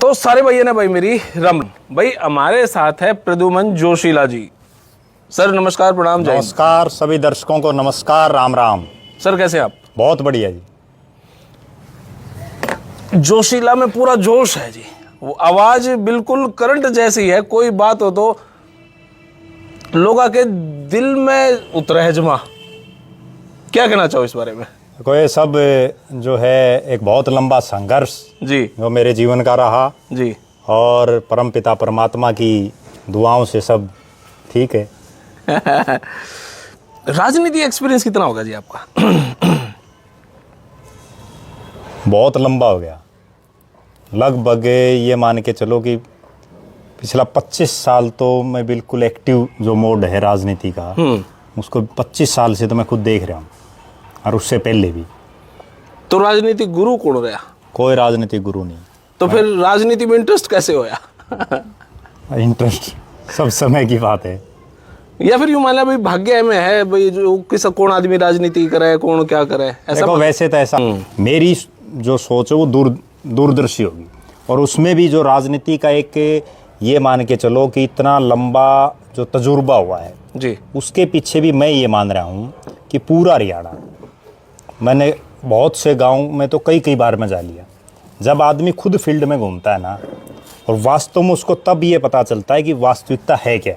तो सारे भैया ने भाई मेरी रमन भाई हमारे साथ है प्रद्युमन जोशीला जी। सर नमस्कार, प्रणाम, जय हिंद। नमस्कार सभी दर्शकों को, नमस्कार, राम राम। सर कैसे हैं आप? बहुत बढ़िया जी। जोशीला में पूरा जोश है जी, वो आवाज बिल्कुल करंट जैसी है, कोई बात हो तो लोगों के दिल में उतरा है जमा। क्या कहना चाहो इस बारे में? देखो ये सब जो है एक बहुत लंबा संघर्ष जी जो मेरे जीवन का रहा जी, और परमपिता परमात्मा की दुआओं से सब ठीक है। राजनीति एक्सपीरियंस कितना होगा जी आपका? बहुत लंबा हो गया, लगभग ये मान के चलो कि पिछला 25 साल तो मैं बिल्कुल एक्टिव जो मोड है राजनीति का, उसको 25 साल से तो मैं खुद देख रहा हूँ, और उससे पहले भी। तो राजनीतिक गुरु कौन रहा? कोई राजनीतिक गुरु नहीं। तो फिर राजनीति में इंटरेस्ट कैसे होया? इंटरेस्ट सब समय की बात है, या फिर यूं मान लिया भाई भाग्य में है भाई, जो किस कौन आदमी राजनीति करे, कौन क्या करे, ऐसा? देखो वैसे तो ऐसा मेरी जो सोच है वो दूरदर्शी होगी, और उसमें भी जो राजनीति का एक ये मान के चलो कि इतना लंबा जो तजुर्बा हुआ है जी, उसके पीछे भी मैं ये मान रहा हूँ कि पूरा हरियाणा, मैंने बहुत से गांव में तो कई बार में जा लिया। जब आदमी खुद फील्ड में घूमता है ना, और वास्तव में उसको तब ये पता चलता है कि वास्तविकता है क्या।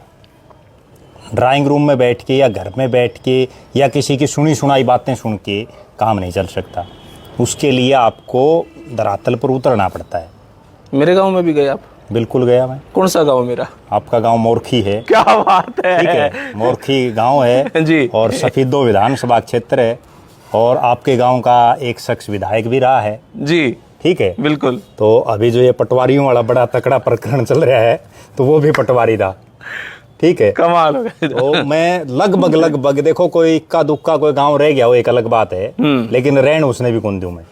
ड्राइंग रूम में बैठ के या घर में बैठ के या किसी की सुनी सुनाई बातें सुन के काम नहीं चल सकता, उसके लिए आपको धरातल पर उतरना पड़ता है। मेरे गांव में भी गए आप? बिल्कुल गया मैं। कौन सा गांव मेरा? आपका गांव मोरखी है। क्या बात है, ठीक है, मोरखी गांव है जी, और सफीदो विधानसभा क्षेत्र है, और आपके गांव का एक शख्स विधायक भी रहा है जी, ठीक है, बिल्कुल। तो अभी जो ये पटवारियों वाला बड़ा तकड़ा प्रकरण चल रहा है, तो वो भी पटवारी था, ठीक है। कमाल हो गया। तो मैं लगभग देखो कोई इक्का दुक्का कोई गांव रह गया वो एक अलग बात है, लेकिन रहन उसने भी कौन दूं मैं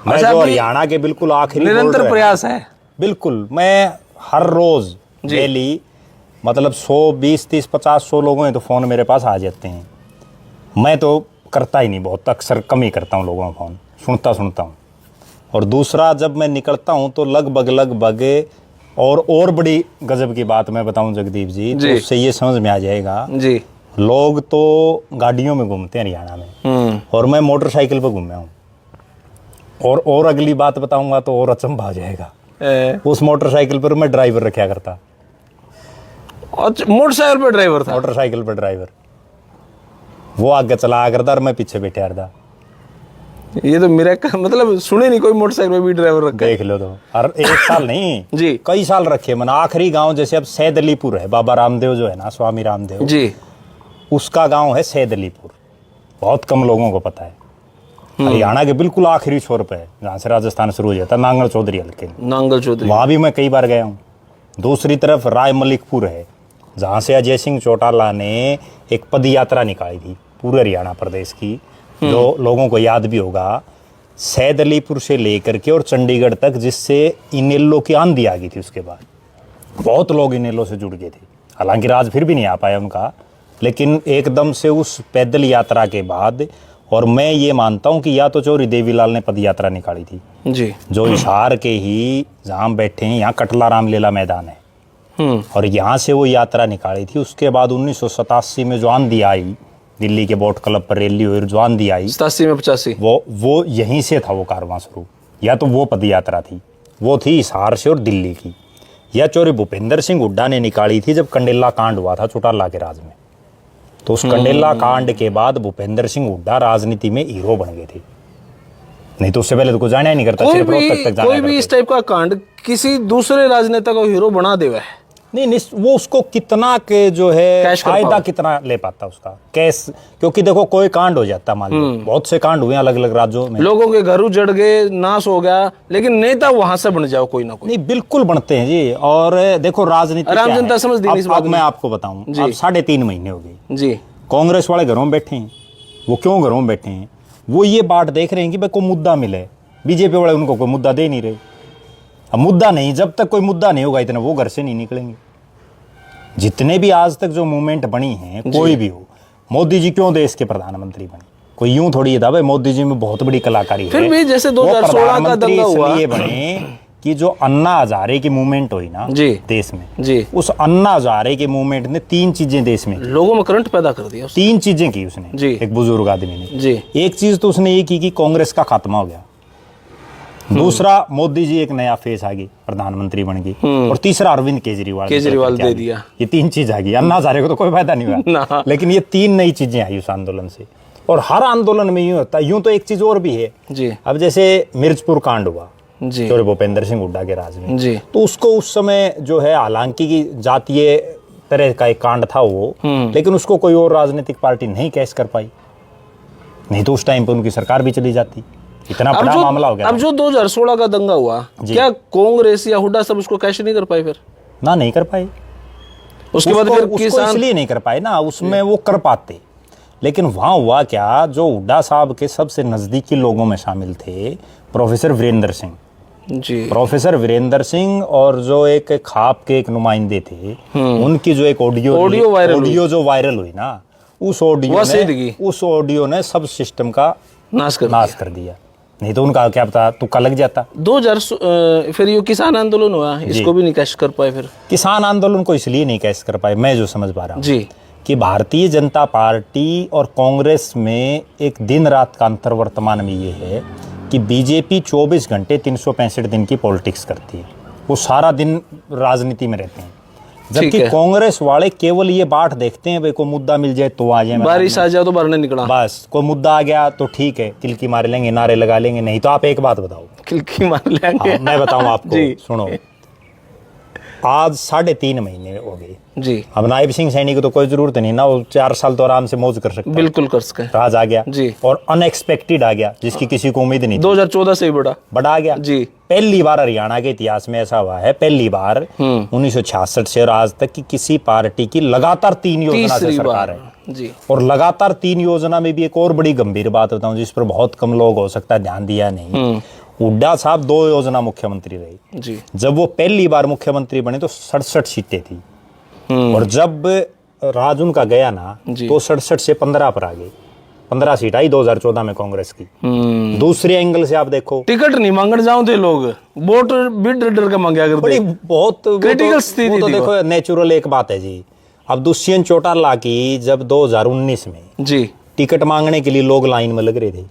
अच्छा, जो हरियाणा के बिल्कुल आखिरी निरंतर प्रयास है। बिल्कुल, मैं हर रोज डेली मतलब 100 20 30 50 100 लोगों हैं तो फोन मेरे पास आ जाते हैं। मैं तो करता ही नहीं, बहुत अक्सर कम ही करता हूँ लोगों का फोन, सुनता हूँ। और दूसरा, जब मैं निकलता हूँ तो लगभग और बड़ी गजब की बात मैं बताऊं जगदीप जी, तो उससे ये समझ में आ जाएगा जी। लोग तो गाड़ियों में घूमते हैं हरियाणा में, और मैं मोटरसाइकिल पर घूमा हूँ। और अगली बात बताऊंगा तो और अचंभा आ जाएगा। उस मोटरसाइकिल पर मैं ड्राइवर रखा करता। मोटरसाइकिल पर ड्राइवर था? मोटरसाइकिल पर ड्राइवर, वो आगे चला करता और मैं पीछे बैठा रहता। ये तो मेरा मतलब सुने नहीं कोई मोटरसाइकिल में भी ड्राइवर रखा। देख लो तो, और एक साल नहीं जी, कई साल रखे मैंने। आखिरी गांव जैसे अब सैदअलीपुर है, बाबा रामदेव जो है ना, स्वामी रामदेव जी, उसका गांव है सैदअलीपुर, बहुत कम लोगों को पता है। हरियाणा के बिल्कुल आखिरी छोर पे है, जहाँ से राजस्थान शुरू हो जाता है, नांगल चौधरी हल्के, नांगल चौधरी, वहाँ भी मैं कई बार गया हूँ। दूसरी तरफ राय मलिकपुर है, जहाँ से अजय सिंह चौटाला ने एक पद यात्रा निकाली थी पूरे हरियाणा प्रदेश की, जो लोगों को याद भी होगा, सैदअलीपुर से लेकर के और चंडीगढ़ तक, जिससे इनेलो की आंधी आ गई थी। उसके बाद बहुत लोग इनेलो से जुड़ गए थे, हालांकि राज फिर भी नहीं आ पाया उनका, लेकिन एकदम से उस पैदल यात्रा के बाद, और मैं ये मानता हूँ कि या तो चौधरी देवीलाल ने पद यात्रा निकाली थी जी, जो हिसार के ही जहाँ बैठे हैं, यहाँ कटला रामलीला मैदान है, और यहाँ से वो यात्रा निकाली थी। उसके बाद 1987 में जो आंधी आई, दिल्ली के बोट क्लब पर रैली हुई, जो आंधी आई 87 में 85, वो यहीं से था वो कारवां शुरू। या तो वो पद यात्रा थी, वो थी हिसार से और दिल्ली की, या चौधरी भूपेंद्र सिंह हुड्डा ने निकाली थी जब कंडेला कांड हुआ था चौटाला के राज में। तो उस कंडेला कांड के बाद भूपेंद्र सिंह हुड्डा राजनीति में हीरो बन गए थे, नहीं तो उससे पहले तो कोई जाना ही नहीं करता। कोई भी इस टाइप का कांड किसी दूसरे राजनेता को हीरो बना देवा है नहीं, वो उसको कितना के जो है फायदा कितना ले पाता उसका कैश, क्योंकि देखो कोई कांड हो जाता, मान लो बहुत से कांड हुए अलग अलग राज्यों में, लोगों के घर उजड़ गए, नाश हो गया, लेकिन नेता वहां से बन जाओ कोई ना कोई। नहीं, बिल्कुल बनते हैं जी। और देखो राजनीति आराम जनता समझ दी इस बात। अब मैं आपको बताऊं, अब 3.5 महीने हो गए जी, कांग्रेस वाले घरों में बैठे हैं। वो क्यों घरों में बैठे हैं? वो ये बात देख रहे हैं कि भाई कोई मुद्दा मिले। बीजेपी वाले उनको कोई मुद्दा दे नहीं रहे। अब मुद्दा नहीं, जब तक कोई मुद्दा नहीं होगा इतना वो घर से नहीं निकलेंगे। जितने भी आज तक जो मूवमेंट बनी है, कोई भी हो, मोदी जी क्यों देश के प्रधानमंत्री बने? कोई यूं थोड़ी था भाई मोदी जी में बहुत बड़ी कलाकारी है। फिर भी जैसे 2016 का दंगा हुआ, इसलिए बने कि जो अन्ना हजारे की मूवमेंट हुई ना जी देश में, जी, उस अन्ना हजारे के मूवमेंट ने 3 चीजें देश में की। लोगों में करंट पैदा कर दिया 3 चीजें की उसने, जी। एक बुजुर्ग आदमी ने। जी एक चीज तो उसने ये की कि कांग्रेस का खात्मा हो गया। दूसरा, मोदी जी एक नया फेस आ गई, प्रधानमंत्री बन गई। और तीसरा, अरविंद केजरीवाल दे दिया। ये 3 चीज आ गई। अन्ना हजारे को तो कोई फायदा नहीं हुआ ना। लेकिन ये 3 नई चीजें आई उस आंदोलन से। और हर आंदोलन में यूं होता है। यूं तो एक चीज और भी है जी अब, जैसे मिर्चपुर कांड हुआ जी जो भूपेंद्र सिंह हुड्डा के राज में, जी, तो उसको उस समय जो है, हालांकि की जातीय तरह का एक कांड था वो, लेकिन उसको कोई और राजनीतिक पार्टी नहीं कैश कर पाई, नहीं तो उस टाइम पे उनकी सरकार भी चली जाती। इतना बड़ा मामला हो गया। अब जो 2016 का दंगा हुआ, क्या कांग्रेस या हुड्डा सब उसको कैश नहीं कर पाए फिर? ना, नहीं कर पाए। उसके बाद फिर उसको किसान इसलिए नहीं कर पाए ना, उसमें वो कर पाते, लेकिन वहां हुआ क्या, जो हुड्डा साहब के सबसे नजदीकी लोगों में शामिल थे प्रोफेसर वीरेंद्र सिंह। जी, प्रोफेसर वीरेंद्र सिंह और जो एक खाप के एक नुमाइंदे थे, उनकी जो एक ऑडियो जो वायरल हुई ना, उस ऑडियो ने सब सिस्टम का नाश कर दिया। नहीं तो उनका क्या पता, तुक्का लग जाता। 2000 फिर ये किसान आंदोलन हुआ, इसको भी नहीं कैश कर पाए फिर? किसान आंदोलन को इसलिए नहीं कैश कर पाए, मैं जो समझ पा रहा हूँ जी, कि भारतीय जनता पार्टी और कांग्रेस में एक दिन रात का अंतर वर्तमान में ये है कि बीजेपी 24 घंटे 365 दिन की पॉलिटिक्स करती है, वो सारा दिन राजनीति में रहते हैं, जबकि कांग्रेस वाले केवल ये बाट देखते हैं, भाई कोई मुद्दा मिल जाए तो आ जाए, बारिश आ जाए तो भरने निकला, बस कोई मुद्दा आ गया तो ठीक है, किलकी मार लेंगे, नारे लगा लेंगे। नहीं तो आप एक बात बताओ, किलकी मार लेंगे। मैं बताऊं आपको, सुनो, आज 3.5 महीने हो गए जी। अब नायब सिंह सैनी को तो कोई जरूरत नहीं ना, वो 4 साल तो आराम से मौज कर सकता है। बिल्कुल कर सकते हैं। राज आ गया जी, और अनएक्सपेक्टेड आ गया, जिसकी किसी को उम्मीद नहीं थी। 2014 से ही बड़ा आ गया जी। पहली बार हरियाणा के इतिहास में ऐसा हुआ है, पहली बार 1966 से और आज तक की किसी पार्टी की लगातार 3 योजना से सरकार है जी। और लगातार 3 योजना में भी एक और बड़ी गंभीर बात बताऊं, जिस पर बहुत कम लोग हो सकता है ध्यान दिया नहीं। हुड्डा साहब 2 योजना मुख्यमंत्री रहे जी। जब वो पहली बार मुख्यमंत्री बने तो 67 सीटें थी, और जब राज उनका गया ना तो 67 से 15 पर आ गई, 15 सीट आई 2014 में कांग्रेस की। दूसरे एंगल से आप देखो, टिकट नहीं मांगने जाओ थे लोग, वोट भी डर के मांगा करते, बड़ी बहुत क्रिटिकल स्थिति तो देखो, नेचुरल एक बात है जी। अब दुष्यंत चौटाला की जब 2019 में जी टिकट मांगने के लिए लोग लाइन में लग रहे थे,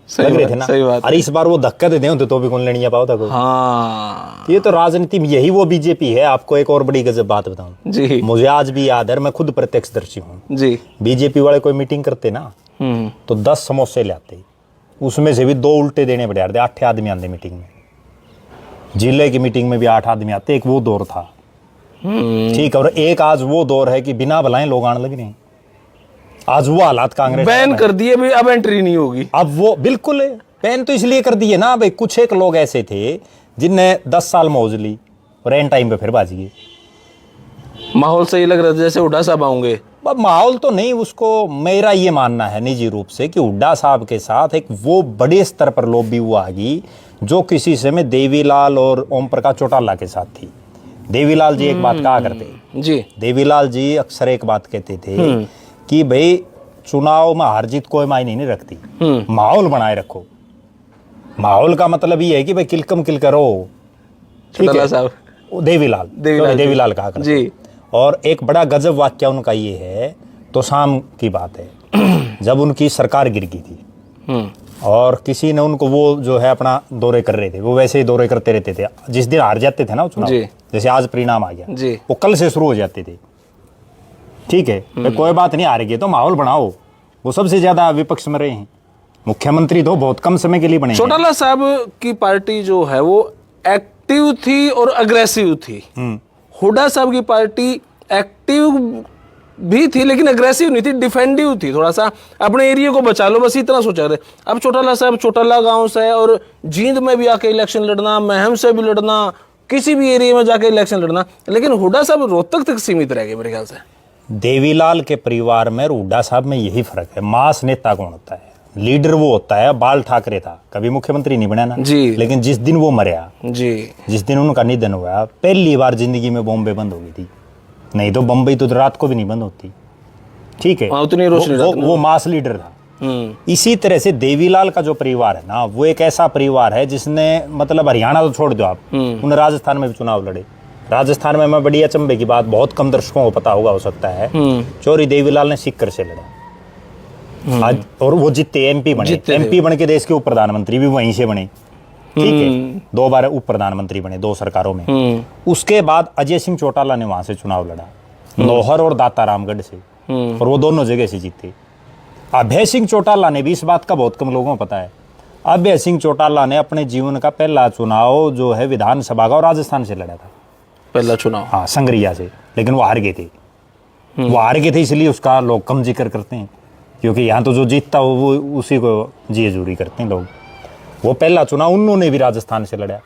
ना, सही बात। और इस बार वो धक्का देते होते तो भी कौन लेने पाओ था कोई। हाँ, ये तो राजनीति में यही वो बीजेपी है। आपको एक और बड़ी गजब बात बताऊं जी, मुझे आज भी याद है, मैं खुद प्रत्यक्षदर्शी हूँ जी। बीजेपी वाले कोई मीटिंग करते ना तो 10 समोसे ले आते, उसमें से भी 2 उल्टे देने पड़े, 8 आदमी आते मीटिंग में। जिले की मीटिंग में भी 8 आदमी आते, एक वो दौर था, ठीक, और एक आज वो दौर है कि बिना बुलाए लोग आने लग रहे हैं। आज वो हालात कांग्रेस बैन कर दिए भाई, अब एंट्री नहीं होगी। अब वो बिल्कुल बैन तो इसलिए कर दिए ना भाई, कुछ एक लोग ऐसे थे जिनने 10 साल मौज ली और एंड टाइम पे फिर बाज गए। माहौल सही लग रहा था जैसे हुड्डा साहब आऊंगे। माहौल तो नहीं, उसको मेरा ये मानना है निजी रूप से कि हुड्डा साहब के साथ एक वो बड़े स्तर पर लॉबी हुआ आगी जो किसी समय देवीलाल और ओम प्रकाश चौटाला के साथ थी। देवीलाल जी एक बात कहा करते जी, देवीलाल जी अक्सर एक बात कहते थे कि भाई चुनाव में हार जीत कोई मायने नहीं रखती, माहौल बनाए रखो। माहौल का मतलब ये है कि भाई किलकम किल करो, ठीक है साहब। देवीलाल कहा करते जी। और एक बड़ा गजब वाक्य उनका ये है, तो शाम की बात है जब उनकी सरकार गिर गई थी और किसी ने उनको, वो जो है अपना दौरे कर रहे थे, वो वैसे ही दौरे करते रहते थे, जिस दिन हार जाते थे ना वो चुनाव, जैसे आज परिणाम आ गया जी, वो कल से शुरू हो जाते थे, ठीक है, कोई बात नहीं, हार गए तो माहौल बनाओ। वो सबसे ज्यादा विपक्ष में रहे हैं, मुख्यमंत्री तो बहुत कम समय के लिए बने। चौटाला साहब की पार्टी जो है वो एक्टिव थी और अग्रेसिव थी। हुड्डा साहब की पार्टी एक्टिव भी थी लेकिन अग्रेसिव नहीं थी, डिफेंडिव थी, थोड़ा सा अपने एरिया को बचा लो, बस इतना सोचा रहे। अब चौटाला साहब चौटाला गांव से है और जींद में भी आके इलेक्शन लड़ना, महम से भी लड़ना, किसी भी एरिया में जाके इलेक्शन लड़ना, लेकिन हुड्डा साहब रोहतक तक सीमित रह गए मेरे ख्याल से। देवीलाल के परिवार में हुड्डा साहब में यही फर्क है, मास नेता कौन होता है, लीडर वो होता है। बाल ठाकरे था, कभी मुख्यमंत्री नहीं बना ना जी, लेकिन जिस दिन वो मरा जी, जिस दिन उनका निधन हुआ, पहली बार जिंदगी में बॉम्बे बंद हो गई थी, नहीं तो बम्बई तो रात को भी नहीं बंद होती, ठीक है, उतनी रोशनी वो मास लीडर था। इसी तरह से देवीलाल का जो परिवार है ना, वो एक ऐसा परिवार है जिसने मतलब हरियाणा तो छोड़ दो आप, उन्होंने राजस्थान में भी चुनाव लड़े। राजस्थान में मैं बड़ी अचंभे की बात, बहुत कम दर्शकों को पता होगा, हो सकता है, चौरी देवीलाल ने सीकर से लड़ा आज, और वो जीते, एमपी बने, एमपी बन के देश के उप प्रधानमंत्री भी वहीं से बने, ठीक है, 2 बार उप प्रधानमंत्री बने 2 सरकारों में। उसके बाद अजय सिंह चौटाला ने वहां से चुनाव लड़ा, नौहर और दाता रामगढ़ से, और वो दोनों जगह से जीते। अभय सिंह चौटाला ने भी, इस बात का बहुत कम लोगों को पता है, अभय सिंह चौटाला ने अपने जीवन का पहला चुनाव जो है विधानसभा का, और राजस्थान से लड़ा था पहला चुनाव, हाँ, संगरिया से, लेकिन वो हार गए थे। वो हार गए थे इसलिए उसका लोग कम जिक्र करते हैं, क्योंकि यहाँ तो जो जीतता हो वो उसी को जी हजूरी करते हैं लोग। वो पहला चुनाव उन्होंने भी राजस्थान से लड़ा।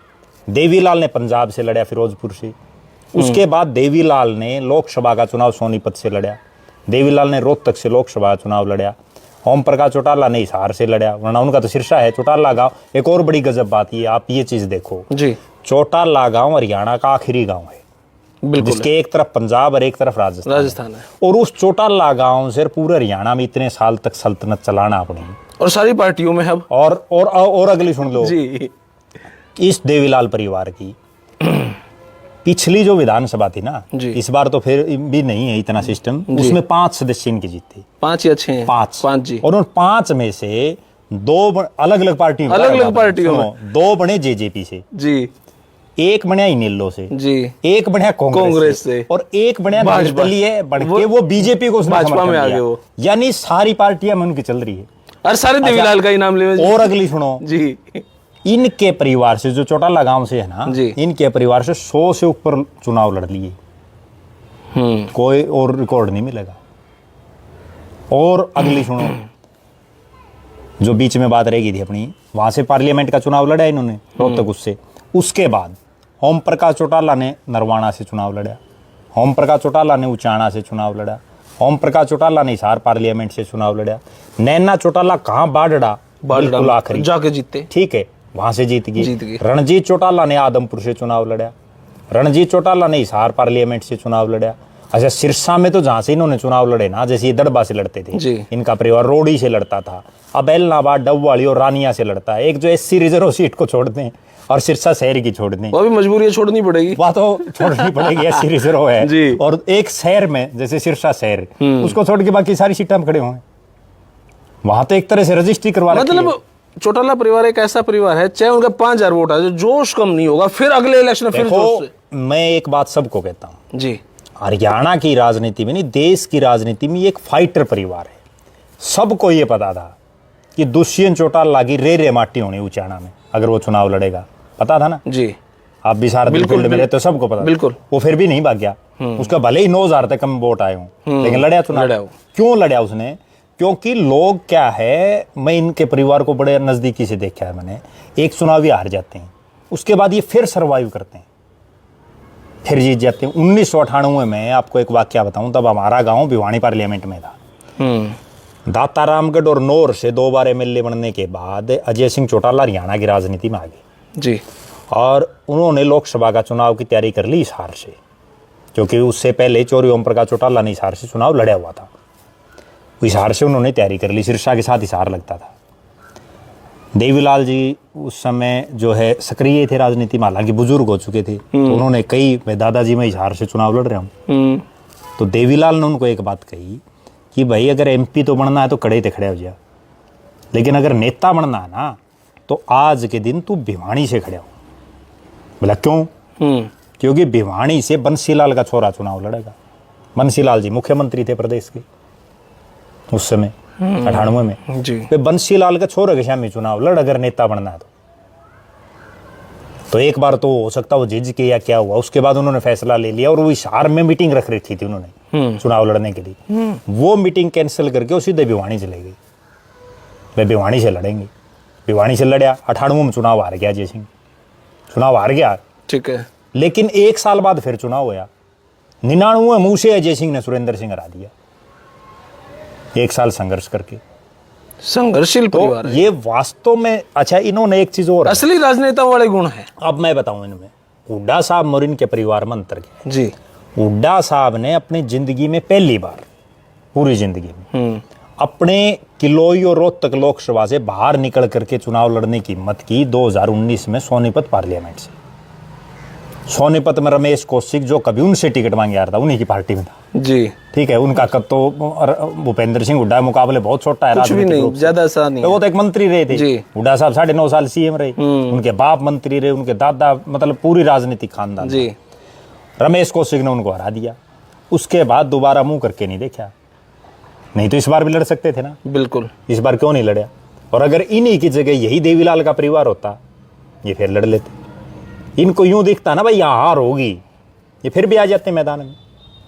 देवीलाल ने पंजाब से लड़ा, फिरोजपुर से। उसके बाद देवीलाल ने लोकसभा का चुनाव सोनीपत से लड़ा, देवीलाल ने रोहतक से लोकसभा चुनाव लड़ा, ओम प्रकाश चौटाला ने हिसार से लड़ा, वरना उनका तो सिरसा है चौटाला गांव। एक और बड़ी गजब बात ये, आप ये चीज देखो जी, चौटाला गांव हरियाणा का आखिरी गांव है, बिल्कुल, जिसके एक तरफ पंजाब और एक तरफ राजस्थान है। और उस चौटाला गांव से पूरे हरियाणा में इतने साल तक सल्तनत चलाना अपनी, और सारी पार्टियों में अब, और अगली सुन लो जी, इस देवीलाल परिवार की पिछली जो विधानसभा थी ना, इस बार तो फिर भी नहीं है इतना सिस्टम, उसमें 5 सदस्य इनके जीते, 5 या 6 हैं, 5 जी, और उन 5 में से 2 अलग अलग पार्टियों में, 2 बने जेजेपी से जी, एक बने इनेलो से जी, एक बने कांग्रेस से, और एक बने निर्दलीय बन के वो बीजेपी को भाजपा में आ गए वो, यानी सारी पार्टियां में उनकी चल रही है, और सारे देवीलाल का ही नाम ले। और अगली सुनो जी, इनके परिवार से, जो चौटाला गांव से है ना, इनके परिवार से 100 से ऊपर चुनाव लड़ लिए, कोई और रिकॉर्ड नहीं मिलेगा। और अगली सुनो, जो बीच में बात रह गई थी अपनी, वहां से पार्लियामेंट का चुनाव लड़ा इन्होंने रोहतक उससे। उसके बाद ओम प्रकाश चौटाला ने नरवाणा से चुनाव लड़ा, ओम प्रकाश चौटाला ने उचाना से चुनाव लड़ा, ओम प्रकाश चौटाला ने हिसार पार्लियामेंट से चुनाव लड़ा, नैना चौटाला कहाँ बाडड़ा बिल्कुल आखिरी जाके जीते, ठीक है, वहां से जीत गई। रणजीत चौटाला ने आदमपुर से चुनाव लड़ा, रणजीत चौटाला ने हिसार पार्लियामेंट से चुनाव लड़ा। अच्छा, सिरसा में तो जहां से इन्होंने चुनाव लड़े ना, जैसे ये दड़बा से लड़ते थे, इनका परिवार रोडी से लड़ता था, अब एलनाबाद, डबवाली और रानिया से लड़ता है। एक जो SC रिजर्व सीट को छोड़ दें और सिरसा शहर की छोड़ दें, वो भी मजबूरी है, छोड़नी पड़ेगी, वह तो छोड़नी पड़ेगी, SC रिजर्व है जी। और एक शहर में जैसे सिरसा शहर, उसको छोड़ के बाकी सारी सीटें खड़े होंगे, वहां तो एक तरह से रजिस्ट्री करवा रखी है। मतलब चौटाला परिवार एक ऐसा परिवार है, चाहे उनका 5000 वोट है, जो जोश कम नहीं होगा, फिर अगले इलेक्शन फिर जोश से। मैं एक बात सबको कहता हूँ जी, हरियाणा की राजनीति में नहीं, देश की राजनीति में एक फाइटर परिवार है। सबको ये पता था कि दुष्यंत चौटाला की रे माटी होनी उचाना में अगर वो चुनाव लड़ेगा, पता था ना जी। आप भी सारे फील्ड में रहते हो, सबको पता, बिल्कुल। वो फिर भी नहीं भाग गया, उसका भले ही 9000 तक कम वोट आए हों, लेकिन लड़ा चुनाव। क्यों लड़ा उसने? क्योंकि लोग क्या है, मैं इनके परिवार को बड़े नजदीकी से देखा है मैंने, एक चुनाव हार जाते हैं, उसके बाद ये फिर सर्वाइव करते हैं, फिर जीत जाते हैं। 1998 में आपको एक वाक्य बताऊं, तब हमारा गांव भिवानी पार्लियामेंट में था। दाता रामगढ़ और नौर से 2 बार MLA बनने के बाद अजय सिंह चौटाला हरियाणा की राजनीति में आ गए जी, और उन्होंने लोकसभा का चुनाव की तैयारी कर ली हिसार से, क्योंकि उससे पहले चौरी ओम प्रकाश चौटाला ने हिसार से चुनाव लड़ा हुआ था। हिसार से उन्होंने तैयारी कर ली, सिरसा के साथ हिसार लगता था। देवीलाल जी उस समय जो है सक्रिय थे राजनीति में, हालांकि बुजुर्ग हो चुके थे, तो उन्होंने कई, मैं दादाजी मैं हिसार से चुनाव लड़ रहा हूँ, तो देवीलाल ने उनको एक बात कही कि भाई अगर MP तो बनना है तो कड़े खड़े हो जा, लेकिन अगर नेता बनना है ना तो आज के दिन तू भिवानी से खड़े हो। बोला क्यों? क्योंकि भिवानी से बंसीलाल का छोरा चुनाव लड़ेगा। बंसीलाल जी मुख्यमंत्री थे प्रदेश के उस समय 98 में जी। बंसीलाल का छोरा के सामने चुनाव लड़, अगर नेता बनना है तो एक बार तो हो सकता वो जिज के या क्या हुआ, उसके बाद उन्होंने फैसला ले लिया और वो हिसार में मीटिंग रख रखी थी उन्होंने चुनाव लड़ने के लिए। वो मीटिंग कैंसिल करके वो सीधे भिवानी चले गई, वे भिवानी से लड़ेंगे। भिवानी से लड़ा, 98 में चुनाव हार गया अजय सिंह, चुनाव हार गया, ठीक है। लेकिन 1 साल बाद फिर चुनाव हुआ, 99 में मुझसे अजय सिंह ने सुरेंद्र सिंह हरा दिया, 1 साल संघर्ष करके। संघर्षशील परिवार है ये वास्तव में। अच्छा, इन्होंने एक चीज और, असली राजनेताओं वाले गुण है। अब मैं बताऊं इनमें, हुड्डा साहब मोरिन के परिवार में अंतर क्या है जी। हुड्डा साहब ने अपनी जिंदगी में पहली बार, पूरी जिंदगी में अपने कि लोई और रोहतक लोकसभा से बाहर निकल करके चुनाव लड़ने की हिम्मत की 2019 में सोनीपत पार्लियामेंट से। सोनीपत में रमेश कौशिक जो कभी उनसे टिकट मांगे आ रहा था, उन्हीं की पार्टी में था जी, ठीक है। उनका कद तो भूपेंद्र सिंह हुड्डा मुकाबले बहुत छोटा है, कुछ भी नहीं, ज्यादा सा नहीं, वो तो एक मंत्री रहे थे जी। हुड्डा साहब 9.5 साल सीएम रहे, उनके बाप मंत्री रहे, उनके दादा, मतलब पूरी राजनीतिक खानदान जी। रमेश कौशिक ने उनको हरा दिया। उसके बाद दोबारा मुंह करके नहीं देखा, नहीं तो इस बार भी लड़ सकते थे ना, बिल्कुल। इस बार क्यों नहीं लड़ा? और अगर इन्हीं की जगह यही देवीलाल का परिवार होता, ये फिर लड़ लेते। इनको यूं दिखता ना भाई यहाँ हार होगी, ये फिर भी आ जाते मैदान में,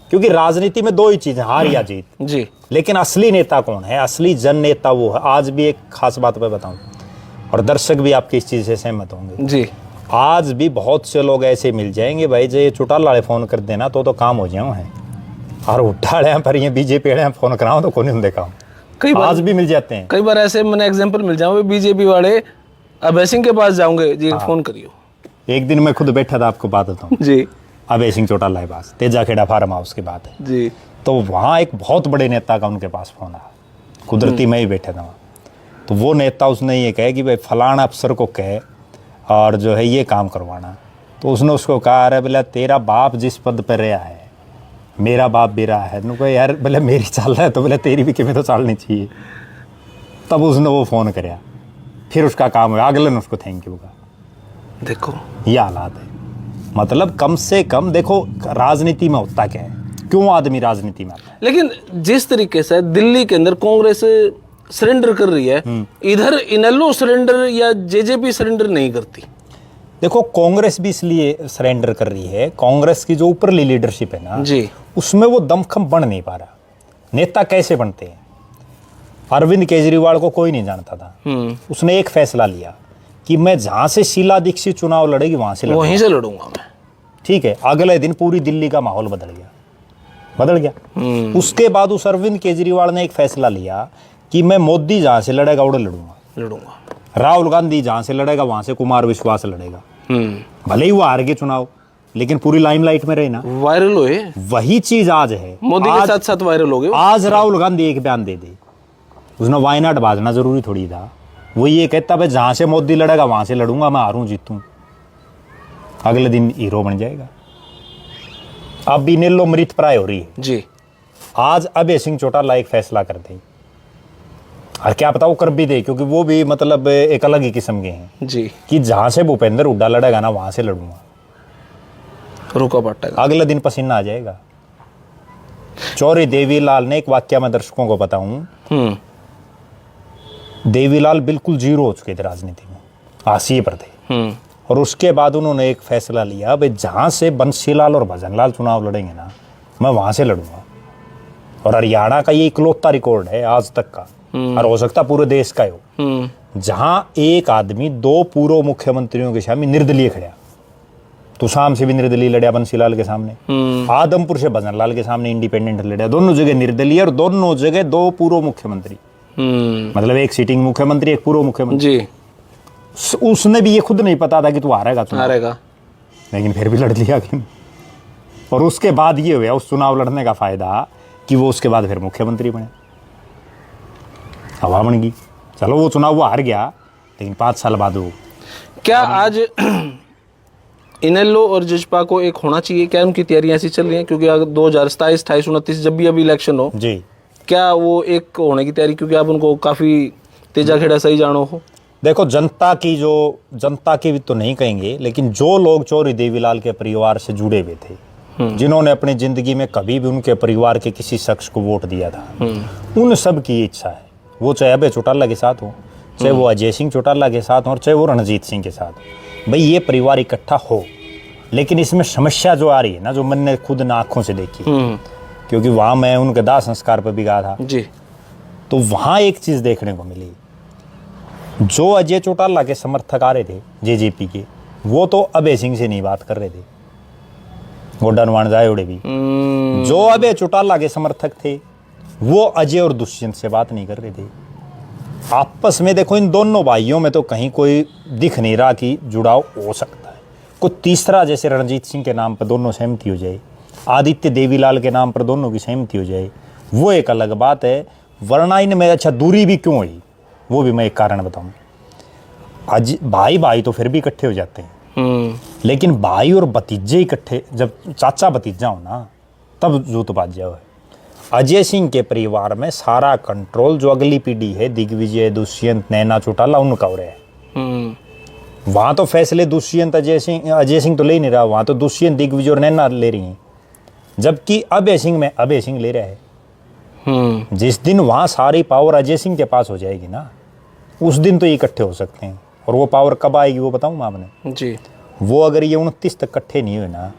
क्योंकि राजनीति में दो ही चीजें, हार या जीत जी। लेकिन असली नेता कौन है? असली जन नेता वो है। आज भी एक खास बात मैं बताऊं, और दर्शक भी आपकी इस चीज से सहमत होंगे जी। आज भी बहुत से लोग ऐसे मिल जाएंगे भाई, जो ये चौटाला वाले फोन कर देना तो काम हो जाओ है, और उठा पर ये बीजेपी वाले फोन कराओ तो कौन नहीं देखा, कई बार आज भी मिल जाते हैं। कई बार ऐसे मैंने एग्जांपल मिल जाऊंगे, बीजेपी वाले अभय सिंह के पास जाऊंगे जी, फोन करियो। एक दिन मैं खुद बैठा था, आपको बात बताऊं, जी। अभय सिंह चौटाला के पास, तेजाखेड़ा फार्म हाउस की बात है जी। तो वहाँ एक बहुत बड़े नेता का उनके पास फोन आया, कुदरती मैं ही बैठा था वहाँ। तो वो नेता उसने ये कहे कि भाई फलाना अफसर को कहे और जो है ये काम करवाना। तो उसने उसको कहा, अरे बोला तेरा बाप जिस पद पर रहा है, मेरा बाप भी रहा है। तो यार बोले मेरी चाल रहा है तो बोले तेरी भी किमें तो चालनी चाहिए। तब उसने वो फ़ोन कराया, फिर उसका काम हुआ, अगले ने उसको थैंक यू कहा। देखो ये हालात है, मतलब कम से कम देखो राजनीति में होता क्या है, क्यों आदमी राजनीति में आता है। लेकिन जिस तरीके से दिल्ली के अंदर कांग्रेस सरेंडर कर रही है, इधर इनेलो सरेंडर या जेजेपी सरेंडर नहीं करती। देखो कांग्रेस भी इसलिए सरेंडर कर रही है, कांग्रेस की जो ऊपरली लीडरशिप है ना जी, उसमें वो दमखम बन नहीं पा रहा। नेता कैसे बनते हैं? अरविंद केजरीवाल को कोई नहीं जानता था, उसने एक फैसला लिया कि मैं जहां से शीला दीक्षित चुनाव लड़ेगी वहां से वहीं से लड़ूंगा मैं, ठीक है। अगले दिन पूरी दिल्ली का माहौल बदल गया। उसके बाद उस अरविंद केजरीवाल ने एक फैसला लिया कि मैं मोदी जहां से लड़ेगा उड़े लड़ूंगा, राहुल गांधी जहां से लड़ेगा वहां से कुमार विश्वास लड़ेगा। भले ही वो हार गए चुनाव, लेकिन पूरी लाइमलाइट में रहे ना, वायरल हुए। वही चीज आज है, मोदी के साथ साथ वायरल हो गए। आज राहुल गांधी एक बयान दे दे, उसने वायनाड बाजना जरूरी थोड़ी था, वो ये कहता भाई जहां से मोदी लड़ेगा वहां से लड़ूंगा, मैं हारूं जीतूं, अगले दिन हीरो बन जाएगा। अब भी नेल्लो मृत प्राय हो रही है जी। आज अभय सिंह चौटाला एक फैसला कर दे, और क्या पता वो कर भी दे, क्योंकि वो भी मतलब एक अलग ही किस्म के हैं जी, कि जहां से भूपेंद्र हुड्डा लड़ेगा ना वहां से लड़ूंगा, रुका पट्टेगा, अगले दिन पसीना आ जाएगा। चौरी देवीलाल ने एक वाक्य में दर्शकों को बताऊं, देवीलाल बिल्कुल जीरो हो चुके थे राजनीति में, हाशिए पर थे, और उसके बाद उन्होंने एक फैसला लिया भाई जहां से बंसीलाल और भजनलाल चुनाव लड़ेंगे ना मैं वहां से लड़ूंगा। और हरियाणा का ये इकलौता रिकॉर्ड है आज तक का, और हो सकता पूरे देश का हो, जहां एक आदमी 2 पूर्व मुख्यमंत्रियों के सामने निर्दलीय खड़ा। तुसाम से भी निर्दलीय लड़ा बंसीलाल के सामने, आदमपुर से भजनलाल के सामने इंडिपेंडेंट लड़ा, दोनों जगह निर्दलीय और दोनों जगह 2 पूर्व मुख्यमंत्री, मतलब एक सिटिंग मुख्यमंत्री एक पूर्व मुख्यमंत्री जी। उसने भी ये खुद नहीं पता था कि तू हारेगा, लेकिन फिर भी लड़ लिया। और उसके बाद ये हुआ उस चुनाव लड़ने का फायदा कि वो उसके बाद फिर मुख्यमंत्री बने, हवा बन गई। चलो वो चुनाव वो हार गया, लेकिन 5 साल बाद वो क्या आज इनेलो और जजपा को एक होना चाहिए? क्या उनकी तैयारियां ऐसी चल रही हैं? क्योंकि अगर 2027, 28, 29 जब भी अभी इलेक्शन हो जी, क्या वो एक होने की तैयारी, क्योंकि आप उनको काफी तेजाखेड़ा सही जानो हो? देखो जनता की भी तो नहीं कहेंगे, लेकिन जो लोग चौरी देवीलाल के परिवार से जुड़े हुए थे, जिन्होंने अपनी जिंदगी में कभी भी उनके परिवार के किसी शख्स को वोट दिया था, उन सब की इच्छा है, वो चाहे अभय चौटाला के साथ हो, चाहे वो अजय सिंह चौटाला के साथ हो, और चाहे वो रणजीत सिंह के साथ हो, भाई ये परिवार इकट्ठा हो। लेकिन इसमें समस्या जो आ रही है ना, जो मैंने खुद न आंखों से देखी, क्योंकि वहां मैं उनके दाह संस्कार पर भी गया था जी, तो वहां एक चीज देखने को मिली, जो अजय चौटाला के समर्थक आ रहे थे जेजेपी के, वो तो अभय सिंह से नहीं बात कर रहे थे, गोड्डा नुमान जायोड़े भी। जो अभय चौटाला के समर्थक थे वो अजय और दुष्यंत से बात नहीं कर रहे थे। आपस में देखो इन दोनों भाइयों में तो कहीं कोई दिख नहीं रहा कि जुड़ाव हो सकता है। कोई तीसरा जैसे रणजीत सिंह के नाम पर दोनों सहमति हो जाए, आदित्य देवीलाल के नाम पर दोनों की सहमति हो जाए, वो एक अलग बात है। वरना इनमें अच्छा दूरी भी क्यों हुई, वो भी मैं एक कारण बताऊं। आज भाई भाई तो फिर भी इकट्ठे हो जाते हैं, लेकिन भाई और भतीजे इकट्ठे, जब चाचा भतीजा हो ना, तब जूतबाजी है। अजय सिंह के परिवार में सारा कंट्रोल जो अगली पीढ़ी है, दिग्विजय, दुष्यंत, नैना चौटाला, उनका हो रहा है। वहां तो फैसले दुष्यंत अजय सिंह तो ले नहीं रहा, वहां तो दुष्यंत, दिग्विजय और नैना ले रही हैं, जबकि अभय सिंह ले रहा है। जिस दिन वहां सारी पावर अजय सिंह के पास हो जाएगी ना, उस दिन तो ये इकट्ठे हो सकते हैं। और वो पावर कब आएगी वो बताऊं मैं आपने जी। वो अगर ये 29 तक इकट्ठे नहीं हुए ना,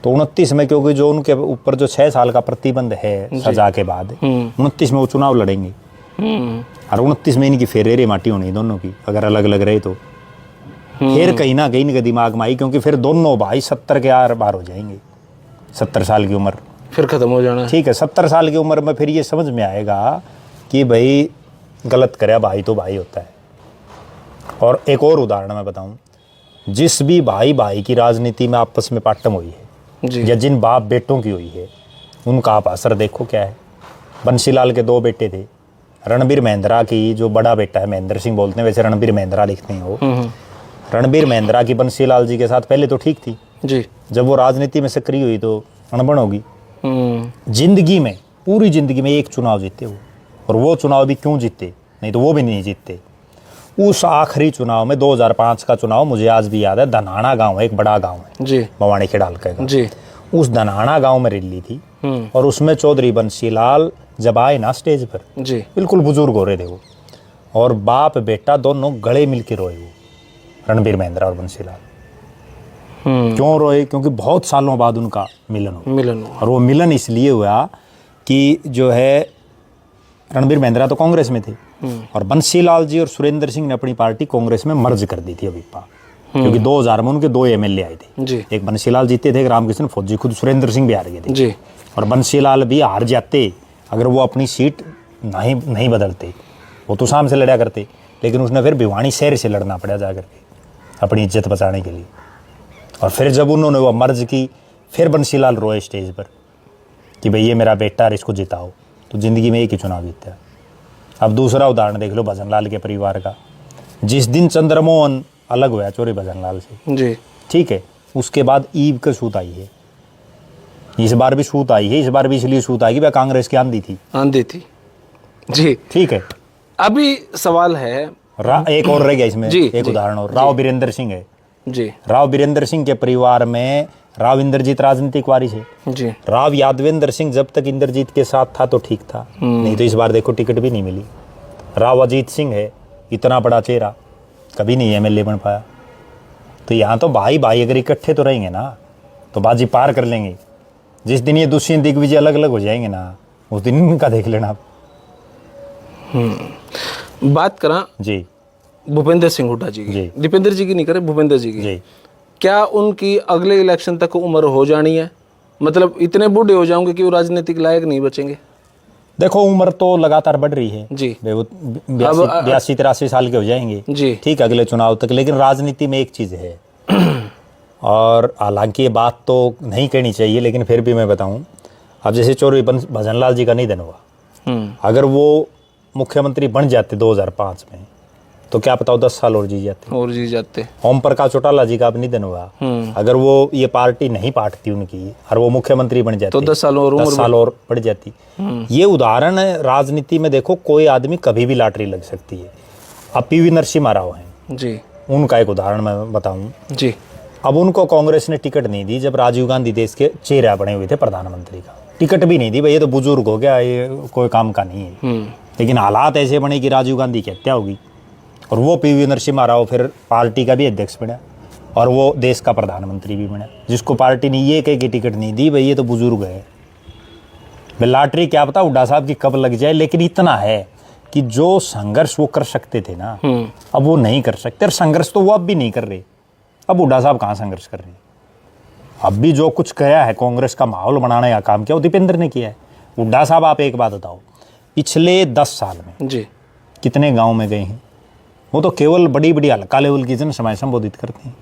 तो 29 में, क्योंकि जो उनके ऊपर जो 6 साल का प्रतिबंध है सजा के बाद, 29 में वो चुनाव लड़ेंगे। और 29 में इनकी फिर रेरे माटी होनी दोनों की, अगर अलग अलग रहे तो फिर कहीं ना कहीं इनके दिमाग में आई, क्योंकि फिर दोनों भाई 70 के आर पार हो जाएंगे। 70 साल की उम्र फिर खत्म हो जाना, ठीक है। 70 साल की उम्र में फिर ये समझ में आएगा कि भाई गलत करे भाई तो भाई होता है। और एक और उदाहरण मैं बताऊं, जिस भी भाई भाई की राजनीति में आपस में पाटम हुई है जी। या जिन बाप बेटों की हुई है, उनका आप असर देखो क्या है। बंसीलाल के 2 बेटे थे, रणबीर महिंद्रा की जो बड़ा बेटा है, महेंद्र सिंह बोलते हैं, वैसे रणबीर महिंद्रा लिखते हैं वो। रणबीर महिंद्रा की बंसीलाल जी के साथ पहले तो ठीक थी जी, जब वो राजनीति में सक्रिय हुई तो अनबन होगी। जिंदगी में, पूरी जिंदगी में एक चुनाव जीते वो, और वो चुनाव भी क्यों जीते, नहीं तो वो भी नहीं जीतते। उस आखिरी चुनाव में 2005 का चुनाव मुझे आज भी याद है। धनाना गांव है, एक बड़ा गांव है जी, भवानी खेड़ाल का जी। उस धनाना गांव में रैली थी, और उसमें चौधरी बंसीलाल जब आए ना स्टेज पर, जी, बिल्कुल बुजुर्ग हो रहे थे वो, और बाप बेटा दोनों गले मिल के रोए वो, रणबीर महिंद्रा और बंसीलाल। क्यों रोए? क्योंकि बहुत सालों बाद उनका मिलन हुआ। और वो मिलन इसलिए हुआ कि जो है रणबीर महिंद्रा तो कांग्रेस में थे, और बंसीलाल जी और सुरेंद्र सिंह ने अपनी पार्टी कांग्रेस में मर्ज कर दी थी अभिपा, क्योंकि 2000 में उनके 2 एमएलए आए थे जी। एक बंसीलाल जीते थे, एक रामकृष्ण फौजी, खुद सुरेंद्र सिंह भी हार गए थे जी। और बंसीलाल भी हार जाते अगर वो अपनी सीट नहीं बदलते। वो तो शाम से लड़ा करते, लेकिन उसने फिर भिवानी शहर से लड़ना पड़ा जा करके अपनी इज्जत बचाने के लिए। और फिर जब उन्होंने वो मर्ज की, फिर बंसीलाल रोए स्टेज पर कि भाई ये मेरा बेटा है, इसको जिताओ। तो ज़िंदगी में एक ही चुनाव जीता है। अब दूसरा उदाहरण देख लो भजनलाल के परिवार का। जिस दिन चंद्रमोहन अलग हुआ चौधरी भजनलाल से, जी, ठीक है, उसके बाद ईव का सूत आई है। इस बार भी सूत आई है, इस बार भी इसलिए सूत आई कि वह कांग्रेस की आंधी थी जी, ठीक है। अभी सवाल है, एक और रह गया इसमें जी, एक उदाहरण और, राव बीरेंद्र सिंह है जी, राव बीरेंद्र सिंह के परिवार में राव इंद्रजीत राजनीतिक वारिस है जी। राव यादवेंद्र सिंह जब तक इंद्रजीत के साथ था तो ठीक था, नहीं तो इस बार देखो टिकट भी नहीं मिली। राव अजीत सिंह है, इतना बड़ा चेहरा, कभी नहीं एमएलए बन पाया। तो यहाँ तो भाई भाई अगर इकट्ठे तो रहेंगे ना तो बाजी पार कर लेंगे। जिस दिन ये दुष्यंत दिग्विजय अलग अलग हो जाएंगे ना, उस दिन इनका देख लेना आप। बात करा जी भूपेंद्र सिंह हुड्डा जी की, दीपेंद्र जी की नहीं करे, भूपेंद्र जी की जी। क्या उनकी अगले इलेक्शन तक उम्र हो जानी है? मतलब इतने बूढ़े हो जाओगे कि वो राजनीतिक लायक नहीं बचेंगे? देखो उम्र तो लगातार बढ़ रही है जी, 82-83 साल के हो जाएंगे जी, ठीक है अगले चुनाव तक। लेकिन राजनीति में एक चीज़ है और हालांकि ये बात तो नहीं कहनी चाहिए, लेकिन फिर भी मैं बताऊं। अब जैसे चौधरी भजनलाल जी का निधन हुआ, अगर वो मुख्यमंत्री बन जाते 2005 में तो क्या पता 10 साल और जी जाते। ओम प्रकाश चौटाला जी का अब निधन हुआ, अगर वो ये पार्टी नहीं पाटती उनकी और वो मुख्यमंत्री बन जाते तो 10 साल और बढ़ जाती। ये उदाहरण है राजनीति में। देखो कोई आदमी कभी भी लॉटरी लग सकती है। अब पीवी नरसिम्हा राव हैं जी, उनका एक उदाहरण मैं बताऊं जी। अब उनको कांग्रेस ने टिकट नहीं दी जब राजीव गांधी देश के चेहरा बने हुए थे प्रधानमंत्री का, टिकट भी नहीं दी। भाई ये तो बुजुर्ग हो गया, ये कोई काम का नहीं है। लेकिन हालात ऐसे बने कि राजीव गांधी की हत्या होगी और वो पीवी नरसिम्हा राव फिर पार्टी का भी अध्यक्ष बना और वो देश का प्रधानमंत्री भी बना, जिसको पार्टी ने ये कह के टिकट नहीं दी भाई ये तो बुजुर्ग है। लॉटरी क्या पता हुड्डा साहब की कब लग जाए, लेकिन इतना है कि जो संघर्ष वो कर सकते थे ना अब वो नहीं कर सकते। और संघर्ष तो वो अब भी नहीं कर रहे। अब हुड्डा साहब कहाँ संघर्ष कर रहे हैं? अब भी जो कुछ किया है कांग्रेस का माहौल बनाने का काम किया वो दीपेंद्र ने किया है। हुड्डा साहब आप एक बात बताओ, पिछले 10 साल में जी कितने गांव में गए हैं? वो तो केवल बड़ी बड़ी हल्का लेवल की जनसभाएं संबोधित करते हैं।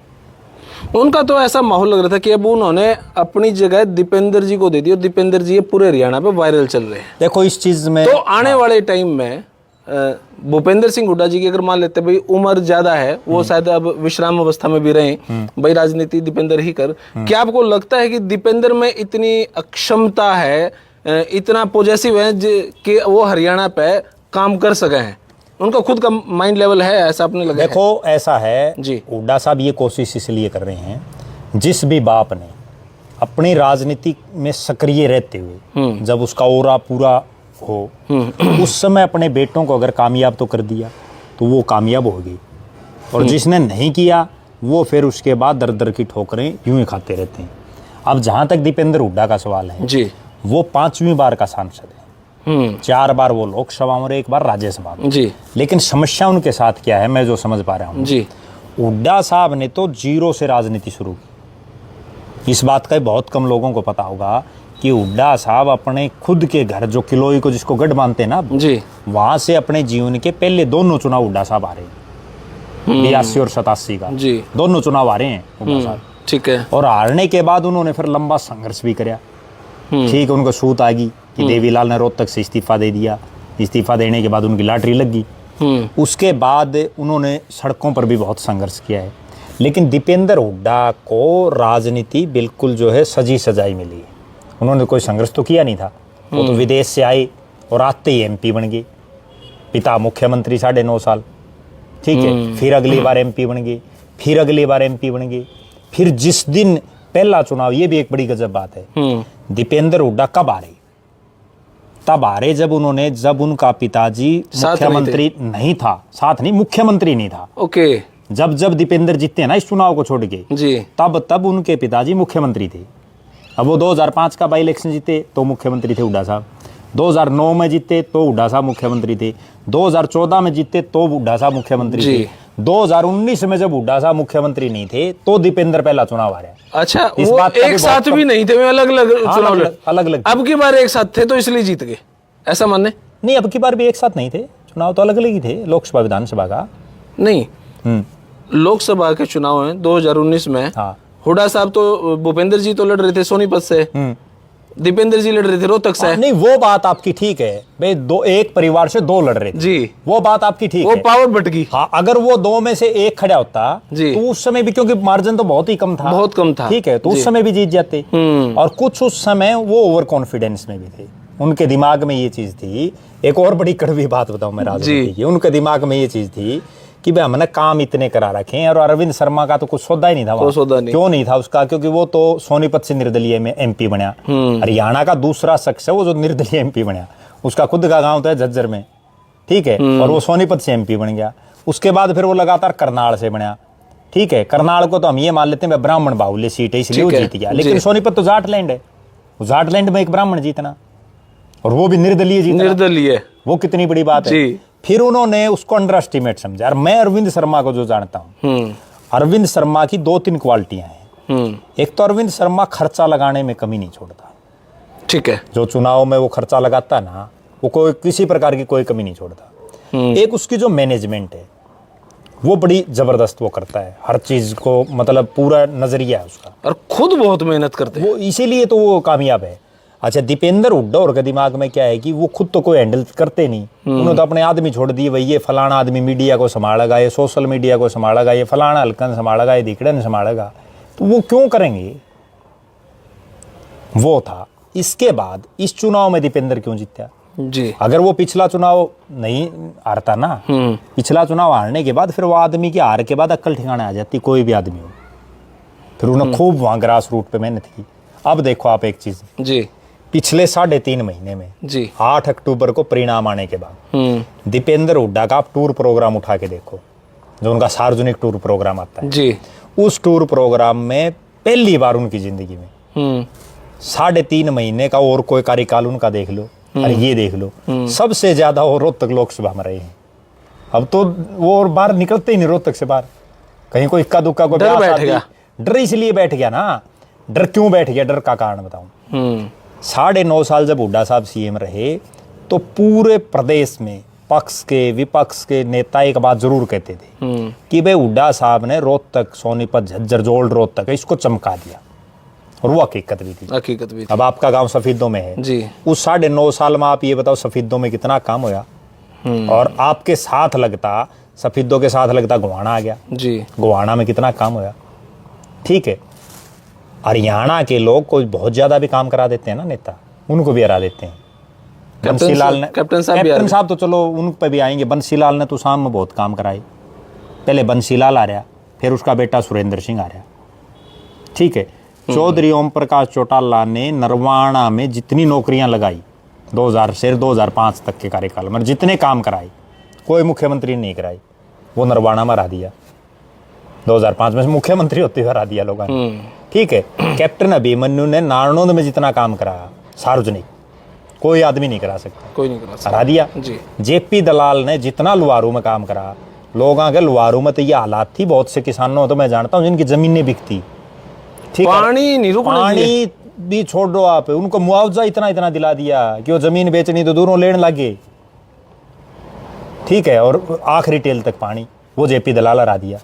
उनका तो ऐसा माहौल लग रहा था कि अब उन्होंने अपनी जगह दीपेंद्र जी को दे दी और दीपेंद्र जी ये पूरे हरियाणा पे वायरल चल रहे हैं। देखो इस चीज में तो आने वाले टाइम में भूपेंद्र सिंह हुड्डा जी की अगर मान लेते भाई उम्र ज्यादा है, वो शायद अब विश्राम अवस्था में भी रहे, भाई राजनीति दीपेंद्र ही कर, क्या आपको लगता है कि दीपेंद्र में इतनी अक्षमता है, इतना पॉजिटिव है कि वो हरियाणा पे काम कर सके हैं? उनका खुद का माइंड लेवल है ऐसा अपने लगा? देखो ऐसा है जी, हुड्डा साहब ये कोशिश इसलिए कर रहे हैं, जिस भी बाप ने अपनी राजनीति में सक्रिय रहते हुए जब उसका ओरा पूरा हो उस समय अपने बेटों को अगर कामयाब तो कर दिया तो वो कामयाब हो गई, और जिसने नहीं किया वो फिर उसके बाद दर दर की ठोकरें यूं ही खाते रहते हैं। अब जहां तक दीपेंद्र हुड्डा का सवाल है जी, वो 5वीं बार का सांसद है, 4 बार वो लोकसभा में और 1 बार राज्यसभा में जी, लेकिन समस्या उनके साथ क्या है मैं जो समझ पा रहा हूँ जी, हुड्डा साहब ने तो जीरो से राजनीति शुरू की। इस बात का बहुत कम लोगों को पता होगा कि हुड्डा साहब अपने खुद के घर जो किलोई को जिसको गढ़ मानते हैं ना जी, वहां से अपने जीवन के पहले दोनों चुनाव हुड्डा साहब आ रहे हैं, 82 और 87 का जी, दोनों चुनाव आ रहे हैं हुड्डा साहब। ठीक है। और हारने के बाद उन्होंने फिर लंबा संघर्ष भी कराया। ठीक है, उनको सूत आ गई कि देवीलाल ने रोहतक से इस्तीफा दे दिया, इस्तीफा देने के बाद उनकी लॉटरी लग गई। उसके बाद उन्होंने सड़कों पर भी बहुत संघर्ष किया है, लेकिन दीपेंद्र हुड्डा को राजनीति बिल्कुल जो है सजी सजाई मिली है। उन्होंने कोई संघर्ष तो किया नहीं था, वो तो विदेश से आए और आते ही एमपी बन गए, पिता मुख्यमंत्री 9.5 साल, ठीक है, फिर अगली बार एमपी बन गए, फिर अगली बार एमपी बन गए, फिर जिस दिन पहला चुनाव, ये भी एक बड़ी गजब बात है, दीपेंद्र हुड्डा कब आ रहे? तब आ रहे जब उनका पिताजी मुख्यमंत्री नहीं था, साथ नहीं, मुख्यमंत्री नहीं था। ओके, जब दीपेंद्र जीतते हैं ना इस चुनाव को छोड़ के जी, तब उनके पिताजी मुख्यमंत्री थे। अब वो 2005 का बाई इलेक्शन जीते तो मुख्यमंत्री थे हुड्डा साहब, 2009 में जीते तो हुड्डा साहब मुख्यमंत्री थे, 2014 में जीते तो हुड्डा साहब मुख्यमंत्री थे, 2019 में जब हुड्डा साहब मुख्यमंत्री नहीं थे तो दीपेंद्र पहला चुनाव आ रहा है। अच्छा, इस वो बात का एक भी साथ बहुत भी नहीं थे, अलग अलग चुनाव लड़े। अलग अलग अब की बार एक साथ थे तो इसलिए जीत गए, ऐसा मानने? नहीं, अब की बार भी एक साथ नहीं थे, चुनाव तो अलग अलग ही थे, लोकसभा विधानसभा का नहीं, लोकसभा के चुनाव हैं 2019 में। हाँ, हुड्डा साहब तो, भूपेंद्र जी तो लड़ रहे थे सोनीपत से, दीपेंद्र जी लड़ रहे थे रोहतक से। नहीं, वो बात आपकी ठीक है भाई, एक परिवार से 2 लड़ रहे थे जी, वो बात आपकी ठीक वो है, पावर बट गई। हाँ, अगर वो 2 में से 1 खड़ा होता जी, तो उस समय भी, क्योंकि मार्जिन तो बहुत ही कम था, बहुत कम था, ठीक है, तो उस समय भी जीत जाते। और कुछ उस समय वो ओवर कॉन्फिडेंस में भी थे, उनके दिमाग में ये चीज थी। एक और बड़ी कड़वी बात बताऊं मैं राजनीति की, उनके दिमाग में ये चीज थी कि भाई हमने काम इतने करा रखे हैं, और अरविंद शर्मा का तो कुछ सौदा ही नहीं था, सौदा नहीं। क्यों नहीं था उसका? क्योंकि वो तो सोनीपत से निर्दलीय में एमपी बना, हरियाणा का दूसरा शख्स है वो जो निर्दलीय एमपी बना, उसका खुद का गांव तो है झज्जर में, ठीक है, और वो सोनीपत से एमपी बन गया। उसके बाद फिर वो लगातार करनाल से बना, ठीक है, करनाल को तो हम ये मान लेते हैं ब्राह्मण बाहुल्य सीट है इसलिए वो जीत गया, लेकिन सोनीपत तो जाटलैंड है, जाटलैंड में एक ब्राह्मण जीतना, और वो भी निर्दलीय जीतना, निर्दलीय, वो कितनी बड़ी बात है। फिर उन्होंने उसको अंडर एस्टिमेट समझा। और मैं अरविंद शर्मा को जो जानता हूँ, अरविंद शर्मा की 2-3 क्वालिटियां हैं। एक तो अरविंद शर्मा खर्चा लगाने में कमी नहीं छोड़ता, ठीक है, जो चुनाव में वो खर्चा लगाता है ना, वो कोई किसी प्रकार की कोई कमी नहीं छोड़ता। एक उसकी जो मैनेजमेंट है वो बड़ी जबरदस्त वो करता है, हर चीज को मतलब पूरा नजरिया है उसका, और खुद बहुत मेहनत करते हैं, वो इसीलिए तो वो कामयाब है। अच्छा, दीपेंद्र हुड्डा और के दिमाग में क्या है कि वो खुद तो कोई हैंडल करते नहीं, उन्होंने तो अपने आदमी छोड़ दिए, भाई ये फलाना आदमी मीडिया को संभालेगा, ये सोशल मीडिया को संभालेगा, ये फलाना हल्कन संभालेगा, ये दिखड़न संभालेगा, तो वो क्यों करेंगे? वो था। इसके बाद इस चुनाव में दीपेंद्र क्यों जीता जी? अगर वो पिछला चुनाव नहीं हारता ना, पिछला चुनाव हारने के बाद फिर वो आदमी की हार के बाद अक्ल ठिकाने आ जाती, कोई भी आदमी हो। फिर उन्होंने खूब वहां ग्रास रूट पे मेहनत की। अब देखो आप एक चीज जी, पिछले 3.5 महीने में जी, 8 अक्टूबर को परिणाम आने के बाद दीपेंद्र हुड्डा का आप टूर प्रोग्राम उठा के देखो, जो उनका सार्वजनिक टूर प्रोग्राम आता है जी, उस टूर प्रोग्राम में पहली बार उनकी जिंदगी में 3.5 महीने का और कोई कार्यकाल उनका देख लो, अरे ये देख लो, सबसे ज्यादा वो रोहतक लोकसभा में रहे हैं। अब तो वो और बाहर निकलते ही नहीं रोहतक से बाहर, कहीं कोई इक्का दुक्का को डर इसलिए बैठ गया ना। डर क्यों बैठ गया? डर का कारण बताऊं। 9.5 साल जब हुड्डा साहब सीएम रहे तो पूरे प्रदेश में पक्ष के विपक्ष के नेता एक बात जरूर कहते थे कि भाई हुड्डा साहब ने रोहतक, सोनीपत, झज्जर, जोड़ रोहतक इसको चमका दिया, और वो हकीकत भी थी। हकीकत भी थी। अब आपका गांव सफीदों में है जी, उस 9.5 साल में आप ये बताओ सफीदों में कितना काम होया। और आपके साथ लगता, सफीदों के साथ लगता गोवाना आ गया जी, गोवाना में कितना काम होया। ठीक है, हरियाणा के लोग कोई बहुत ज्यादा भी काम करा देते हैं ना नेता, उनको भी हरा देते हैं। बंसीलाल ने, कैप्टन साहब तो चलो उन पे भी आएंगे। बंसीलाल ने तो शाम में बहुत काम कराए। पहले बंसीलाल आ रहा, फिर उसका बेटा सुरेंद्र सिंह आ रहा। ठीक है, चौधरी ओम प्रकाश चौटाला ने नरवाणा में जितनी नौकरियां लगाई 2000 से 2005 तक के कार्यकाल में, जितने काम कराए, कोई मुख्यमंत्री नहीं कराई, वो नरवाणा में हरा दिया। 2005 में मुख्यमंत्री होते हुए हरा दिया लोगों ने। ठीक है, कैप्टन अभिमन्यु ने नारनौंद में जितना काम करा सार्वजनिक, कोई आदमी नहीं करा सकता, कोई नहीं करा सकता, हरा दिया। जी, जेपी दलाल ने जितना लुहारू में काम करा, लोगों के लुहारू में तो ये हालात थी, बहुत से किसानों तो मैं जानता हूँ जिनकी जमीनें बिकती। ठीक है, पानी नहीं रुकने दिया। पानी भी छोड़ दो आप, उनको मुआवजा इतना इतना दिला दिया कि वो जमीन बेचनी तो दूरों लेने लगे। ठीक है, और आखिरी टेल तक पानी, वो जेपी दलाल हरा दिया।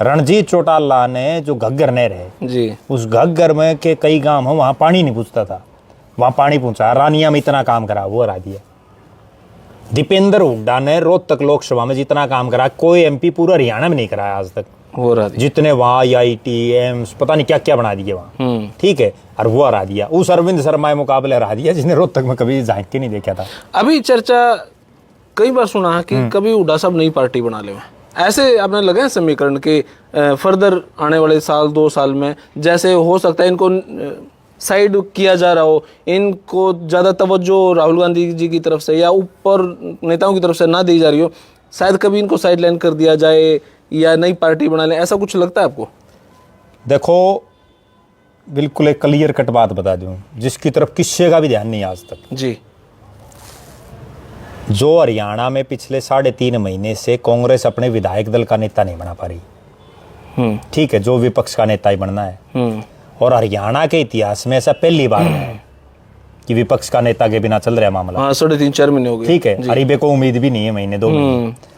रणजीत चौटाला ने जो घग्गर नहर है जी, उस घग्गर में के कई गांव हैं वहां पानी नहीं पूछता था, वहां पानी पहुंचा। रानिया में इतना काम करा, वो हरा दिया। दीपेंद्र हुड्डा ने रोहतक लोकसभा में जितना काम करा, कोई एमपी पूरा हरियाणा में नहीं कराया आज तक। वो हरा दिया। जितने वहां IIT, एम्स, पता नहीं क्या क्या बना दिए वहां। ठीक है, और वो हरा दिया। उस अरविंद शर्मा के मुकाबले हरा दिया जिसने रोहतक में कभी झांक के नहीं देखा था। अभी चर्चा कई बार सुना है कि कभी हुड्डा साहब नई पार्टी बना ले। ऐसे आपने लगे हैं समीकरण के फर्दर आने वाले साल 2 साल में जैसे हो सकता है इनको साइड किया जा रहा हो, इनको ज़्यादा तवज्जो राहुल गांधी जी की तरफ से या ऊपर नेताओं की तरफ से ना दी जा रही हो, शायद कभी इनको साइड लाइन कर दिया जाए या नई पार्टी बना लें, ऐसा कुछ लगता है आपको? देखो, बिल्कुल एक क्लियर कट बात बता दूं जिसकी तरफ किसी का भी ध्यान नहीं आज तक। जी, जो हरियाणा में पिछले 3.5 महीने से कांग्रेस अपने विधायक दल का नेता नहीं बना पा रही। ठीक है, जो विपक्ष का नेता ही बनना है। और हरियाणा के इतिहास में ऐसा पहली बार है कि विपक्ष का नेता के बिना चल रहा है मामला। हाँ, 3.5-4 महीने हो गए। ठीक है, अरीबे को उम्मीद भी नहीं है महीने 2 महीने।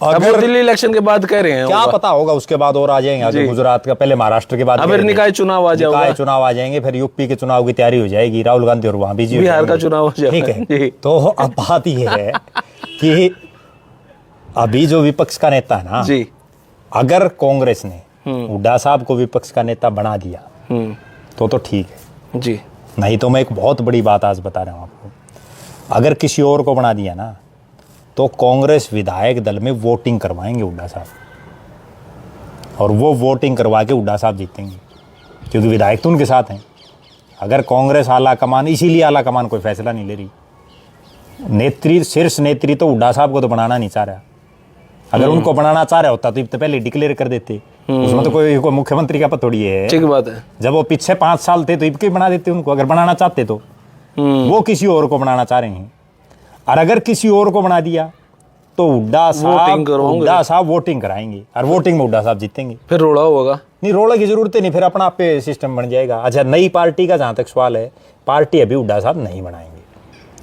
अब वो दिल्ली इलेक्शन के बाद कह रहे हैं, क्या पता होगा उसके बाद और आ जाएंगे आगे, गुजरात का, पहले महाराष्ट्र के बाद फिर निकाय चुनाव आ जाएंगे, फिर यूपी के चुनाव की तैयारी हो जाएगी, राहुल गांधी और वहां बिजी, बिहार का चुनाव हो जाएगा। ठीक है, तो अब बात यह है कि अभी जो विपक्ष का नेता है ना जी, अगर कांग्रेस ने हुड्डा साहब को विपक्ष का नेता बना दिया तो ठीक है जी, नहीं तो मैं एक बहुत बड़ी बात आज बता रहा हूँ आपको, अगर किसी और को बना दिया ना तो कांग्रेस विधायक दल में वोटिंग करवाएंगे हुड्डा साहब, और वो वोटिंग करवा के हुड्डा साहब जीतेंगे, क्योंकि विधायक तो उनके साथ हैं। अगर कांग्रेस आला कमान, इसीलिए आला कमान कोई फैसला नहीं ले रही, शीर्ष नेत्री तो हुड्डा साहब को तो बनाना नहीं चाह रहा। अगर उनको बनाना चाह रहा होता तो पहले डिक्लेयर कर देते, उसमें तो कोई मुख्यमंत्री का पद थोड़ी है। ठीक बात है, जब वो पीछे 5 साल थे तो इबके बना देते उनको, अगर बनाना चाहते तो। वो किसी और को बनाना चाह रहे हैं, और अगर किसी और को बना दिया तो हुड्डा साहब वोटिंग कराएंगे, और वोटिंग में हुड्डा साहब जीतेंगे। फिर रोड़ा होगा नहीं, रोड़ा की जरूरत नहीं, फिर अपना आप पे सिस्टम बन जाएगा। अच्छा, नई पार्टी का जहाँ तक सवाल है, पार्टी अभी हुड्डा साहब नहीं बनाएंगे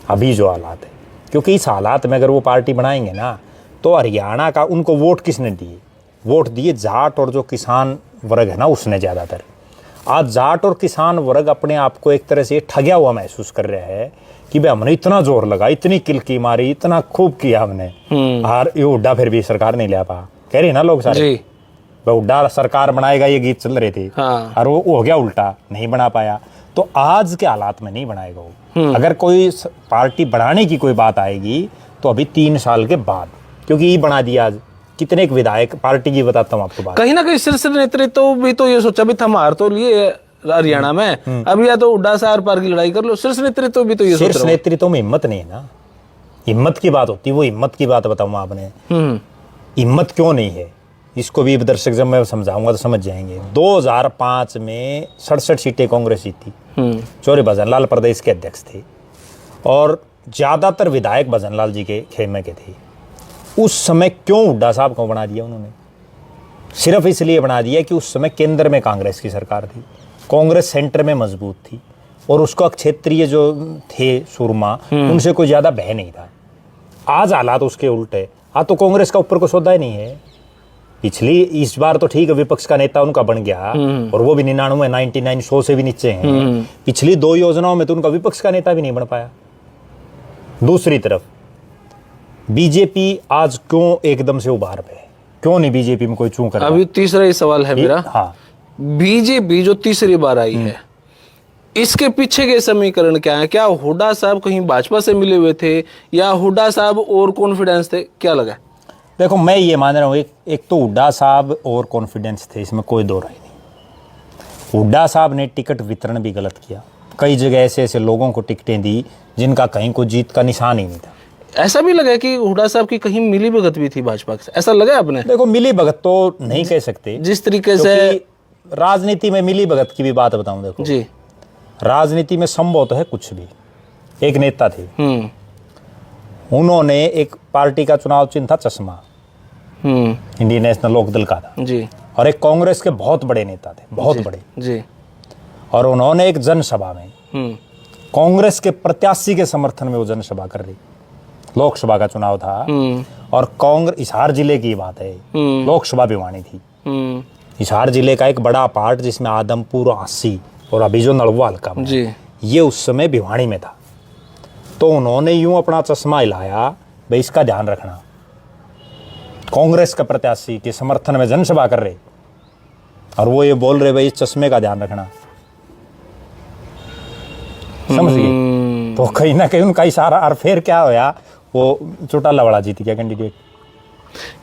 अभी जो हालात है, क्योंकि इस हालात में अगर वो पार्टी बनाएंगे ना तो हरियाणा का, उनको वोट किसने दिए? वोट दिए जाट और जो किसान वर्ग है ना उसने ज़्यादातर। आज जाट और किसान वर्ग अपने आप को एक तरह से ठगया हुआ महसूस कर रहा है कि भाई हमने इतना जोर लगा, इतनी किलकी मारी, इतना खूब किया हमने, और ये हुड्डा फिर भी सरकार नहीं ले पा, कह रहे ना लोग सारे, हुड्डा सरकार बनाएगा ये गीत चल रहे थे। हाँ। और वो हो गया उल्टा, नहीं बना पाया। तो आज के हालात में नहीं बनाएगा वो। अगर कोई पार्टी बढ़ाने की कोई बात आएगी तो अभी 3 साल के बाद, क्योंकि ये बना दिया आज कितने एक विधायक पार्टी की, बताता हूँ आपको बात। कहीं ना कहीं शीर्ष नेतृत्व भी तो ये सोचा भी हम हार तो लिए हरियाणा में, अब या तो हुड्डा से आर पार की लड़ाई कर लो, शीर्ष नेतृत्व भी तो ये सोच रहा है। शीर्ष नेतृत्व में हिम्मत नहीं है ना, हिम्मत की बात होती है, वो हिम्मत की बात बताऊँ आपने, हिम्मत क्यों नहीं है इसको भी दर्शक जब मैं समझाऊंगा तो समझ जाएंगे। 2005 में 67 सीटें कांग्रेस जीती, चौधरी भजनलाल प्रदेश के अध्यक्ष थे, और ज्यादातर विधायक भजनलाल जी के खेमे के थे। उस समय क्यों हुड्डा साहब को बना दिया उन्होंने? सिर्फ इसलिए बना दिया कि उस समय केंद्र में कांग्रेस की सरकार थी, कांग्रेस सेंटर में मजबूत थी, और उसका क्षेत्रीय जो थे सुरमा, उनसे कोई ज़्यादा भय नहीं था। आज हालात उसके उल्टे। आज तो कांग्रेस का ऊपर को सौदा ही नहीं है। पिछली इस बार तो ठीक है विपक्ष का नेता उनका बन गया और वो भी 99, 99, 100 से भी नीचे हैं। पिछली 2 योजनाओं में तो उनका विपक्ष का नेता भी नहीं बन पाया। दूसरी तरफ बीजेपी आज क्यों एकदम से उभार पे है? क्यों नहीं बीजेपी में कोई चूं कर रहा? अभी तीसरा ही सवाल है मेरा। हाँ, बीजेपी जो तीसरी बार आई है, इसके पीछे के समीकरण क्या है? क्या हुड्डा साहब कहीं भाजपा से मिले हुए थे या हुड्डा साहब और कॉन्फिडेंस थे? क्या लगा? देखो मैं ये मान रहा हूँ एक तो हुड्डा साहब और कॉन्फिडेंस थे, इसमें कोई दो राय नहीं। हुड्डा साहब ने टिकट वितरण भी गलत किया। कई जगह ऐसे ऐसे लोगों को टिकटें दी जिनका कहीं को जीत का निशान ही नहीं था। ऐसा भी लगा कि हुड्डा साहब की कहीं मिली भगत भी थी भाजपा से, ऐसा लगा आपने? देखो मिली भगत तो नहीं कह सकते, जिस तरीके से राजनीति में मिली भगत की भी बात बताऊं। देखो जी, राजनीति में संभव तो है कुछ भी। एक नेता थे, उन्होंने एक पार्टी का चुनाव चिन्ह था चश्मा, इंडियन नेशनल लोकदल का था जी, और एक कांग्रेस के बहुत बड़े नेता थे, बहुत बड़े जी, और उन्होंने एक जनसभा में कांग्रेस के प्रत्याशी के समर्थन में वो जनसभा कर रही। लोकसभा का चुनाव था और कांग्रेस, हिसार जिले की बात है, लोकसभा भिवानी थी। हिसार जिले का एक बड़ा पार्ट जिसमें आदमपुर, आसी और अभी जो नलवा हल्का में जी, ये उस समय भिवानी में था। तो उन्होंने यूं अपना चश्मा हिलाया, भाई इसका ध्यान रखना। कांग्रेस का प्रत्याशी के समर्थन में जनसभा कर रहे और वो ये बोल रहे भाई इस चश्मे का ध्यान रखना। समझ गए? तो कहीं ना कहीं उनका इशारा, और फिर क्या होया, वो चौटाला वाला जीत गया कैंडिडेट।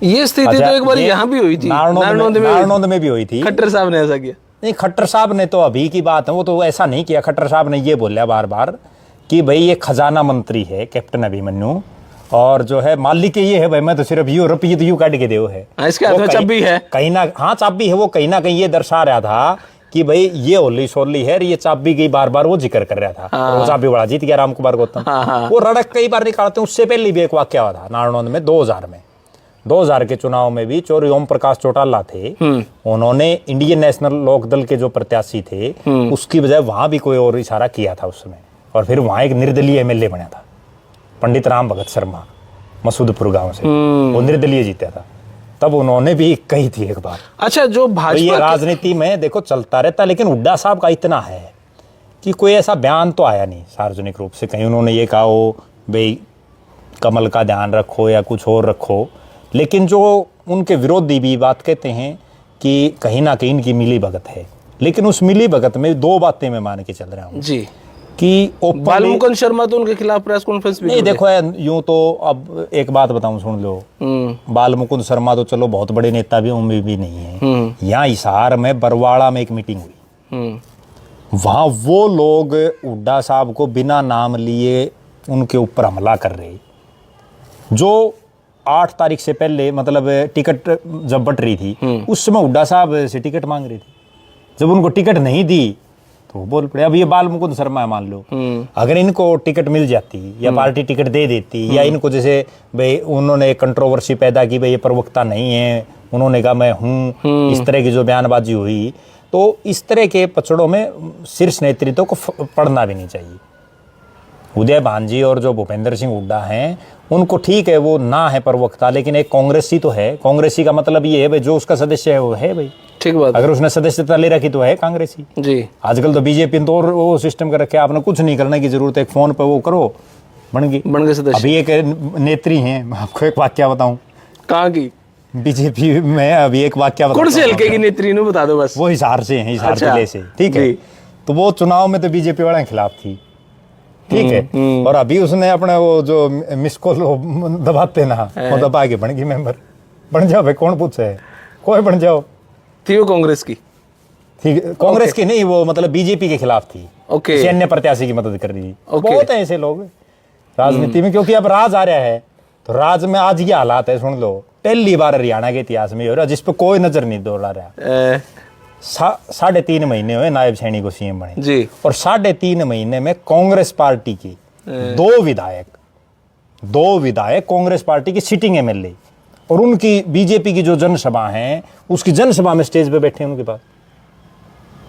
ये स्थिति तो एक बार यहाँ भी हुई थी, नारनौंद में भी हुई थी। खट्टर साहब ने ऐसा किया नहीं, खट्टर साहब ने तो अभी की बात है, वो तो ऐसा नहीं किया। खट्टर साहब ने ये बोला बार बार कि भाई ये खजाना मंत्री है कैप्टन अभिमन्यु, और जो है मालिक ये है भाई, मैं तो सिर्फ यू रुपये तो यू काट के दे है। इसके हाथ में चाबी है कहीं ना, हाँ चाबी है। वो कहीं ना कहीं ये दर्शा रहा था कि भाई ये होली सोली है, ये चाबी की बार बार वो जिक्र कर रहा था। वो चाबी वाला जीत गया राम कुमार गौतम। वो रड़क कई बार निकालते हैं। उससे पहले भी एक वाक्य हुआ था नारनौंद में 2000 में, 2000 के चुनाव में भी चौधरी ओम प्रकाश चौटाला थे। उन्होंने इंडियन नेशनल लोकदल के जो प्रत्याशी थे उसकी बजाय वहां भी कोई और इशारा किया था उस समय, और फिर वहां एक निर्दलीय एमएलए बना था पंडित राम भगत शर्मा, मसूदपुर गांव से। वो निर्दलीय जीता था, तब उन्होंने भी कही थी एक बार। अच्छा, जो भाजपा, तो ये राजनीति में देखो चलता रहता, लेकिन हुड्डा साहब का इतना है कि कोई ऐसा बयान तो आया नहीं सार्वजनिक रूप से, कहीं उन्होंने ये कहा हो भाई कमल का ध्यान रखो या कुछ और रखो। लेकिन जो उनके विरोधी भी बात कहते हैं कि कहीं ना कहीं इनकी मिली भगत है, लेकिन उस मिली भगत में 2 बातें मैं मान के चल रहा हूँ जी, कि बालमुकुंद शर्मा तो उनके खिलाफ प्रेस कॉन्फ्रेंस भी नहीं। देखो यूं तो अब एक बात बताऊं, सुन लो। बालमुकुंद शर्मा तो चलो बहुत बड़े नेता भी उनमें भी नहीं है। यहाँ हिसार में बरवाड़ा में एक मीटिंग हुई, वहां वो लोग हुड्डा साहब को बिना नाम लिए उनके ऊपर हमला कर रहे, जो 8 तारीख से पहले मतलब टिकट जब बट रही थी उस समय हुड्डा साहब से टिकट मांग रही थी। जब उनको टिकट नहीं दी तो बोल पड़े। अब ये बालमुकुंद शर्मा है, मान लो अगर इनको टिकट मिल जाती या पार्टी टिकट दे देती, या इनको जैसे भाई उन्होंने कंट्रोवर्सी पैदा की भाई ये प्रवक्ता नहीं है, उन्होंने कहा मैं हूँ, इस तरह की जो बयानबाजी हुई, तो इस तरह के पचड़ों में शीर्ष नेतृत्व को पड़ना भी नहीं चाहिए। उदय भानजी और जो भूपेंद्र सिंह हुड्डा हैं उनको ठीक है वो ना है प्रवक्ता, लेकिन एक कांग्रेसी तो है। कांग्रेसी का मतलब ये है भाई जो उसका सदस्य है वो है भाई, ठीक बात। अगर उसने सदस्यता ले रखी तो है कांग्रेसी जी। आजकल तो बीजेपी तो और वो सिस्टम कर रखे, आपने कुछ नहीं करने की जरूरत है, एक फोन पे वो करो बन गए सदस्य। अभी एक नेत्री हैं, मैं आपको एक वाक्य बताऊं। कहाँ की? बीजेपी में अभी एक वाक्य बताऊं। कौन से हल्के की नेत्री ने बता दो बस। वो हिसार से हैं, हिसार जिले से, ठीक है। तो वो चुनाव में तो बीजेपी वाले के खिलाफ थी, ठीक है। और अभी उसने अपने वो जो मिस कॉल दबाते ना, वो दबा के बन गई मेंबर। बन जाओ भाई, कौन पूछे, कोई बन जाओ। थी वो कांग्रेस की? ठीक, कांग्रेस की नहीं, वो मतलब बीजेपी के खिलाफ थी। ओके, अन्य प्रत्याशी की मदद कर रही थी। बहुत है ऐसे लोग राजनीति में, क्योंकि अब राज आ रहा है, तो राज में आज ये हालात है, सुन लो। पहली बार हरियाणा के इतिहास में हो रहा जिस पे कोई नजर नहीं दौड़ा रहा। 3.5 महीने हुए नायब सैनी को सीएम बने जी, और 3.5 महीने में कांग्रेस पार्टी की 2 विधायक कांग्रेस पार्टी की सिटिंग एमएलए, और उनकी बीजेपी की जो जनसभा है उसकी जनसभा में स्टेज पे बैठे हैं उनके पास।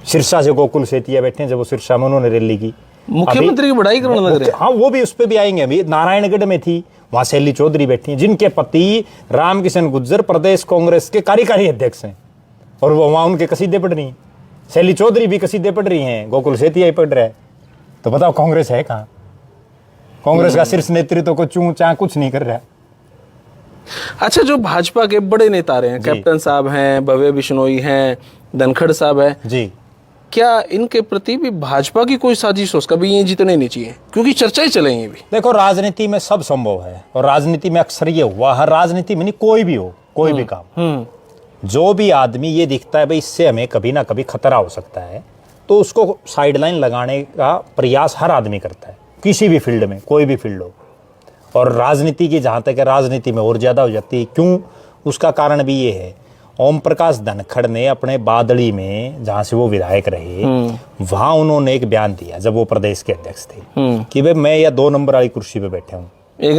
सिरसा से गोकुल सेतिया बैठे हैं, जब वो सिरसा में उन्होंने रैली की। मुख्यमंत्री की बड़ाई करने लग रहे हैं। हाँ, वो भी उस पर भी आएंगे। अभी नारायणगढ़ में थी, वहां शैली चौधरी बैठी हैं, जिनके पति रामकिशन गुर्जर प्रदेश कांग्रेस के कार्यकारी अध्यक्ष हैं, और वो वहां उनके कसीदे पढ़ रही हैं। शैली चौधरी भी कसीदे पढ़ रही हैं, गोकुल सेतिया ही पढ़ रहा है। तो बताओ कांग्रेस है कहाँ? कांग्रेस का शीर्ष नेतृत्व को चूं चां कुछ नहीं कर रहा है। अच्छा, जो भाजपा के बड़े नेता रहे हैं, कैप्टन साहब हैं, भव्य बिश्नोई हैं, धनखड़ साहब हैं जी, क्या इनके प्रति भी भाजपा की कोई साजिश हो? कभी ये जीतने नहीं चाहिए, क्योंकि चर्चाएं चलेंगी भी। देखो राजनीति में सब संभव है, और राजनीति में अक्सर ये हुआ, हर राजनीति में नहीं, कोई भी हो, कोई भी काम, जो भी आदमी ये दिखता है भाई इससे हमें कभी ना कभी खतरा हो सकता है, तो उसको साइडलाइन लगाने का प्रयास हर आदमी करता है, किसी भी फील्ड में, कोई भी फील्ड हो। और राजनीति की जहाँ तक है, राजनीति में और ज़्यादा हो जाती है। क्यों? उसका कारण भी ये है, ओम प्रकाश धनखड़ ने अपने बादली में, जहाँ से वो विधायक रहे, वहाँ उन्होंने एक बयान दिया जब वो प्रदेश के अध्यक्ष थे कि भाई मैं या 2 नंबर वाली कुर्सी पे बैठा हूँ, एक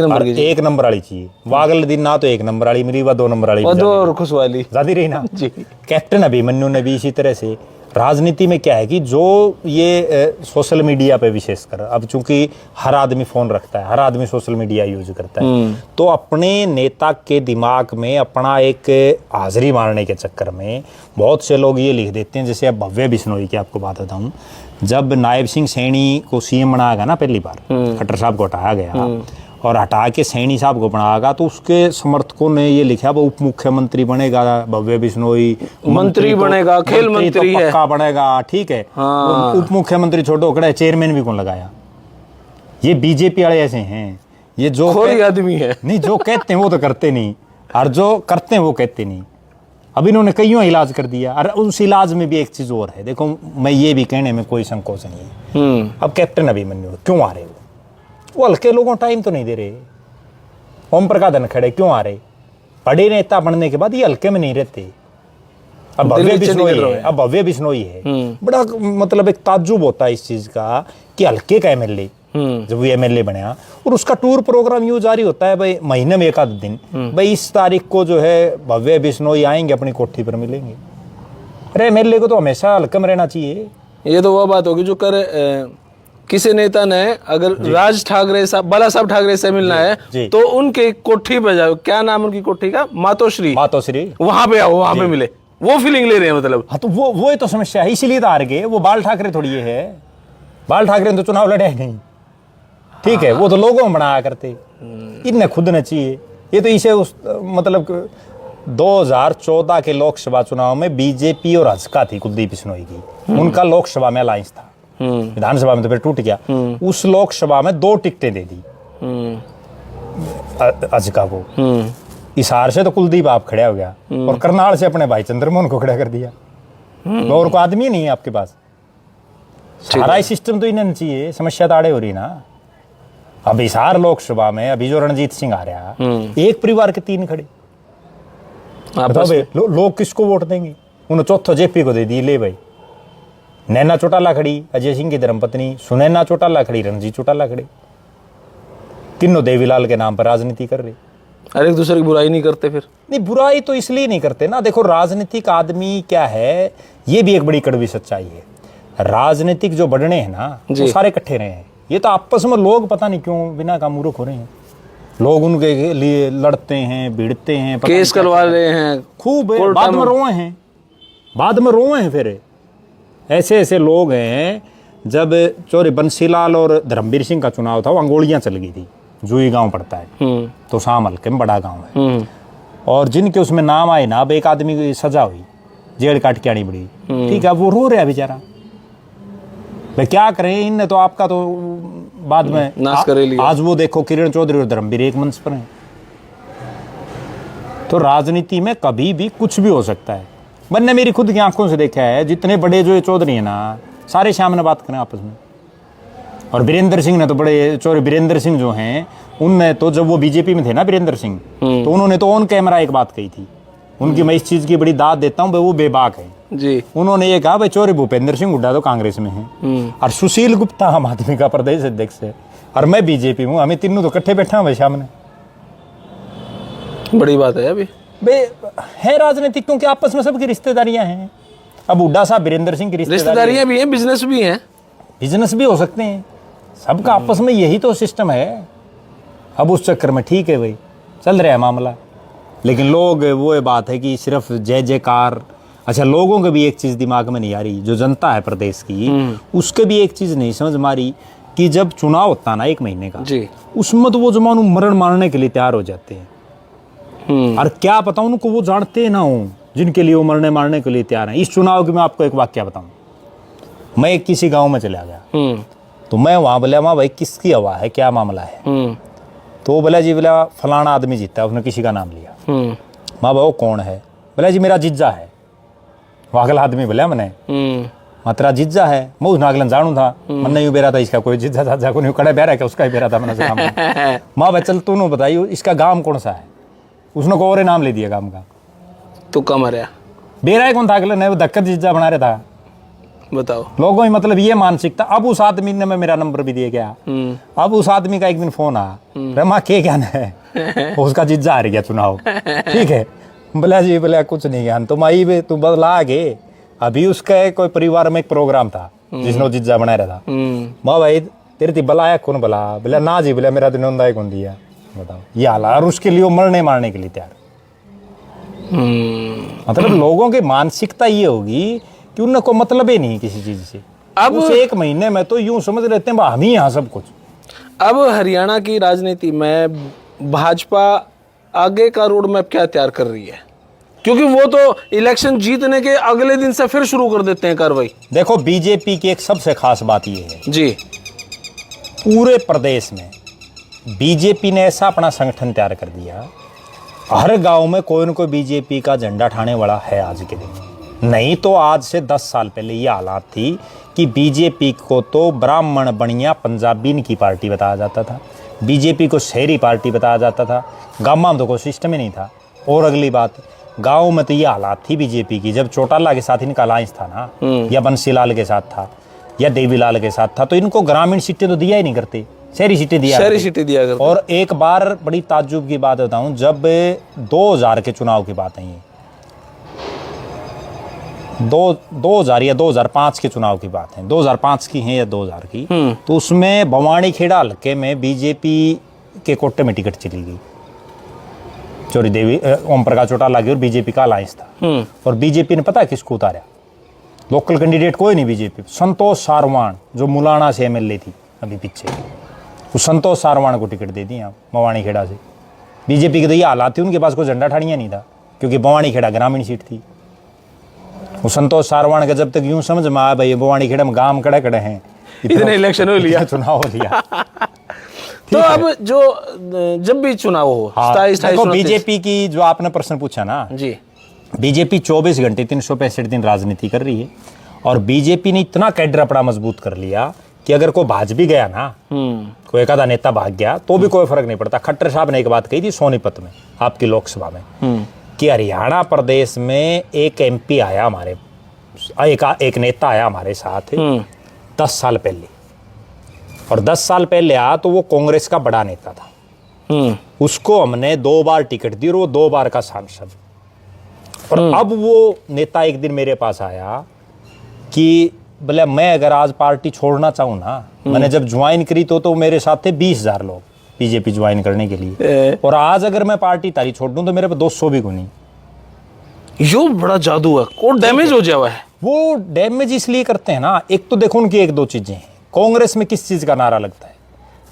नंबर वाली चाहिए। वागल दिन ना तो 1 नंबर वाली मिली, व 2 नंबर वाली, और 2 खुश वाली ज्यादा रही ना जी। कैप्टन अभिमन्यु ने भी इसी तरह से। राजनीति में क्या है कि जो ये सोशल मीडिया पे विशेषकर, अब चूंकि हर आदमी फोन रखता है, हर आदमी सोशल मीडिया यूज करता है, तो अपने नेता के दिमाग में अपना एक हाजिरी मारने के चक्कर में बहुत से लोग ये लिख देते हैं। जैसे अब भव्य बिश्नोई की आपको बात बताऊं, जब नायब सिंह सैनी को सीएम बनाया गया ना पहली बार, खट्टर साहब को हटाया गया और हटा के सैनी साहब को बनाया, तो उसके समर्थकों ने ये लिखा वो उप मुख्यमंत्री बनेगा भव्य बिश्नोई, मंत्री बनेगा, खेल मंत्री है, पक्का बनेगा, ठीक है। हाँ। उप मुख्यमंत्री छोटो कड़ा, चेयरमैन भी कौन लगाया? ये बीजेपी वाले ऐसे हैं, ये जो कोई आदमी है नहीं, जो कहते हैं वो तो करते नहीं, और जो करते हैं वो कहते नहीं। अब इन्होंने कईयों इलाज कर दिया, और उस इलाज में भी एक चीज और है। देखो मैं ये भी कहने में कोई संकोच नहीं है, अब कैप्टन अभिमन्यु क्यों आ रहे? वो हल्के लोगों टाइम तो नहीं दे रहे। ओम प्रकाश धनखड़ क्यों आ रहे? बड़े नेता बनने के बाद ये हल्के में नहीं रहते। अब भव्य बिश्नोई है, बड़ा मतलब एक ताज्जुब होता है इस चीज का कि हल्के का एमएलए जब वो एमएलए बनया, और उसका टूर प्रोग्राम यूं जारी होता है भाई महीने में 1 आध दिन, भाई इस तारीख को जो है भव्य बिश्नोई आएंगे, अपनी कोठी पर मिलेंगे। अरे एमएलए को तो हमेशा हल्के में रहना चाहिए। ये तो वो बात होगी जो किसी नेता ने अगर राज ठाकरे साहब, बाला साहब ठाकरे से मिलना है तो उनके कोठी पे जाओ, क्या नाम उनकी कोठी का, मातोश्री, वहां पे आओ, वहां पे मिले, वो फीलिंग ले रहे हैं मतलब। हाँ तो वो तो समस्या है, इसीलिए तो हार गए। वो बाल ठाकरे थोड़ी ये है, बाल ठाकरे ने तो चुनाव लड़े नहीं, ठीक है, वो तो लोगों में बनाया करते, इतने खुद न चाहिए। ये तो इसे उस मतलब 2014 के लोकसभा चुनाव में बीजेपी और हजका थी कुलदीप बिश्नोई की, उनका लोकसभा में अलायंस था, विधानसभा में तो फिर टूट गया। उस लोकसभा में 2 टिकटें दे दी हजका को। हिसार से तो कुलदीप आप खड़ा हो गया, और करनाल से अपने भाई चंद्रमोहन को खड़ा कर दिया। और को आदमी नहीं है आपके पास, सारा ही सिस्टम तो इन्हें चाहिए। समस्या ताड़े हो रही ना। अब हिसार लोकसभा में अभी जो रणजीत सिंह आ रहा, एक परिवार के 3 खड़े, लोग किसको वोट देंगे? उन्होंने चौथा जेपी को दे दी, ले भाई। नैना चौटाला खड़ी, अजय सिंह की धर्मपत्नी सुनैना चौटाला खड़ी, रणजीत चौटाला खड़े, तीनों देवीलाल के नाम पर राजनीति कर रहे। अरे एक दूसरे की बुराई नहीं करते फिर? नहीं, बुराई तो इसलिए नहीं करते ना। देखो राजनीतिक आदमी क्या है, ये भी एक बड़ी कड़वी सच्चाई है। राजनीतिक जो बढ़ने हैं ना, वो सारे इकट्ठे रहे हैं। ये तो आपस में लोग पता नहीं क्यों बिना का मूर्ख हो रहे हैं। लोग उनके लिए लड़ते हैं, भिड़ते हैं, केस करवा रहे हैं खूब, बाद में रोए हैं, बाद में रोए हैं। फिर ऐसे ऐसे लोग हैं, जब चौरे बंसीलाल और धर्मवीर सिंह का चुनाव था, वो अंगोलियां चल गई थी, जुई गांव पड़ता है तो शाम हल्के में बड़ा गांव है, और जिनके उसमें नाम आए ना, अब एक आदमी की सजा हुई, जेल काट के आनी पड़ी, ठीक है, वो रो रहा बेचारा। भाई क्या करें, इनने तो आपका तो बाद में नाश कर लिया। आज वो देखो किरण चौधरी और धर्मवीर एक मंच पर हैं। तो राजनीति में कभी भी कुछ भी हो सकता है। मैंने मेरी खुद की आंखों से देखा है, जितने बड़े जो चौधरी है ना, सारे सामने बात करें आपस में। और वीरेंद्र सिंह ने तो बड़े चौधरी, वीरेंद्र सिंह जो हैं, उनने तो जब वो बीजेपी में थे ना वीरेंद्र सिंह, तो उन्होंने तो ऑन कैमरा एक बात कही थी, उनकी मैं इस चीज की बड़ी दाद देता हूँ, वो बेबाक है जी। उन्होंने ये कहा भाई चौधरी भूपेंद्र सिंह हुड्डा तो कांग्रेस में है, और सुशील गुप्ता आम आदमी का प्रदेश अध्यक्ष है, और मैं बीजेपी हूँ, हमें तीनों तो इकट्ठे बैठा हूँ भाई सामने। बड़ी बात है अभी है राजनीति, क्योंकि आपस में सबकी रिश्तेदारियां हैं। अब हुड्डा साहब वीरेंद्र सिंह की रिश्तेदारियां भी हैं, बिजनेस भी हैं, बिजनेस भी हो सकते हैं, सबका आपस में यही तो सिस्टम है। अब उस चक्कर में ठीक है भाई, चल रहा है मामला। लेकिन लोग, वो बात है कि सिर्फ जय जयकार। अच्छा, लोगों को भी एक चीज़ दिमाग में नहीं आ रही, जो जनता है प्रदेश की, उसके भी एक चीज़ नहीं समझ में आ रही कि जब चुनाव होता ना 1 महीने का जी, उसमें तो वो जमानू मरण मारने के लिए तैयार हो जाते हैं। और क्या पता उनको वो जानते ना हो जिनके लिए वो मरने मारने के लिए तैयार हैं। इस चुनाव की मैं आपको एक वाक्य बताऊं। मैं एक किसी गांव में चला गया, तो मैं वहां बोला, माँ भाई किसकी हवा है, क्या मामला है? तो बोला जी, बोला फलाना आदमी जीता, उसने किसी का नाम लिया। माँ भाई वो कौन है? बोला जी मेरा जीजा है। वो अगला आदमी बोला मैंने, माँ तेरा जीजा है? मैं उस नागलन जानू था, मन नहीं बेरा था इसका कोई जीजा जाजा को नहीं, कड़े बेरा क्या उसका ही बेरा था मैंने से। माँ भाई चल तू बताइए इसका गांव कौन सा है? उसने को और नाम ले दिया गांव का। तो कम रहा बेरा ही कौन था अगले ने, वो धक्कर जीजा बना रहा था। बताओ लोगों ही मतलब ये मानसिकता। अब उस आदमी ने मैं मेरा नंबर भी दिया गया। अब उस आदमी का एक दिन फोन आया, रमा के ज्ञान है? उसका जीजा हार गया चुनाव, ठीक है। बोला जी, बोला कुछ नहीं ज्ञान, तुम आई भी तू बदला आगे। अभी उसका कोई परिवार में एक प्रोग्राम था जिसने जीजा बना रहा था। माँ भाई तेरे ती बलाया कौन? बला बोला ना जी, बोला मेरा दिन होंदा कौन दिया। बताओ ये हाल। और उसके लिए वो मरने मारने के लिए तैयार। मतलब लोगों की मानसिकता ये होगी कि उनको मतलब ही नहीं किसी चीज से। अब उस 1 महीने में तो यूं समझ लेते हैं हम ही यहाँ सब कुछ। अब हरियाणा की राजनीति में भाजपा आगे का रोड मैप क्या तैयार कर रही है? क्योंकि वो तो इलेक्शन जीतने के अगले दिन से फिर शुरू कर देते हैं कार्रवाई। देखो बीजेपी की एक सबसे खास बात ये है जी, पूरे प्रदेश में बीजेपी ने ऐसा अपना संगठन तैयार कर दिया, हर गांव में कोई न कोई बीजेपी का झंडा ठाने वाला है आज के दिन। नहीं तो आज से 10 साल पहले ये हालात थी कि बीजेपी को तो ब्राह्मण बनिया पंजाबी की पार्टी बताया जाता था, बीजेपी को शहरी पार्टी बताया जाता था। गाँव में तो कोई सिस्टम ही नहीं था। और अगली बात, गाँव में तो ये हालात थी बीजेपी की, जब चौटाला के साथ इनका अलायंस था ना, या बंसीलाल के साथ था, या देवीलाल के साथ था, तो इनको ग्रामीण सीटें तो दिया ही नहीं करते, शहरी सीटें दिया करते। और एक बार बड़ी ताज्जुब की बात बताऊं, जब 2000 के चुनाव की बात है ये, 2000 या 2005 के चुनाव की बात है, 2005 की है या 2000 की, तो उसमें भवानी खेड़ा हल्के में बीजेपी के कोटे में टिकट चली गई। चौरी देवी ओम प्रकाश चौटाला की और बीजेपी का अलायंस था। और बीजेपी ने पता किसको उतारा? लोकल कैंडिडेट कोई नहीं बीजेपी, संतोष सारवान जो मुलाना से एमएलए थी अभी पीछे, उस संतोष सारवान को टिकट दे दी आप भवानी खेड़ा से। बीजेपी के तो ये हालात थी, उनके पास कोई झंडा ठाड़िया नहीं था, क्योंकि भवानी खेड़ा ग्रामीण सीट थी। वो संतोष सारवान का जब तक यूं समझ में आया भाई भवानी खेड़ा में गांव कड़े कड़े हैं, इतने इलेक्शन हो लिया, चुनाव हो लिया। तो अब जो जब भी चुनाव हो, देखो बीजेपी की जो आपने प्रश्न पूछा ना जी, बीजेपी 24 घंटे 365 दिन राजनीति कर रही है। और बीजेपी ने इतना कैडर अपना मजबूत कर लिया कि अगर कोई भाज भी गया ना, कोई एक आधा नेता भाग गया तो भी कोई फर्क नहीं पड़ता। खट्टर साहब ने एक बात कही थी सोनीपत में, आपकी लोकसभा में, कि हरियाणा प्रदेश में एक एमपी आया हमारे, एक नेता आया हमारे साथ 10 साल पहले, और 10 साल पहले आया तो वो कांग्रेस का बड़ा नेता था। उसको हमने 2 बार टिकट दी और वो 2 बार का सांसद। और अब वो नेता एक दिन मेरे पास आया कि बोले मैं अगर आज पार्टी छोड़ना चाहूँ ना, मैंने जब ज्वाइन करी तो मेरे साथ थे 20,000 लोग बीजेपी ज्वाइन करने के लिए, और आज अगर मैं पार्टी तारी छोड़ दूं तो मेरे पे 200 भी गुनी। यो बड़ा जादू है, कोड डैमेज हो जावा है। वो डैमेज इसलिए करते हैं ना, एक तो देखो उनकी 1-2 चीजें हैं। कांग्रेस में किस चीज का नारा लगता है?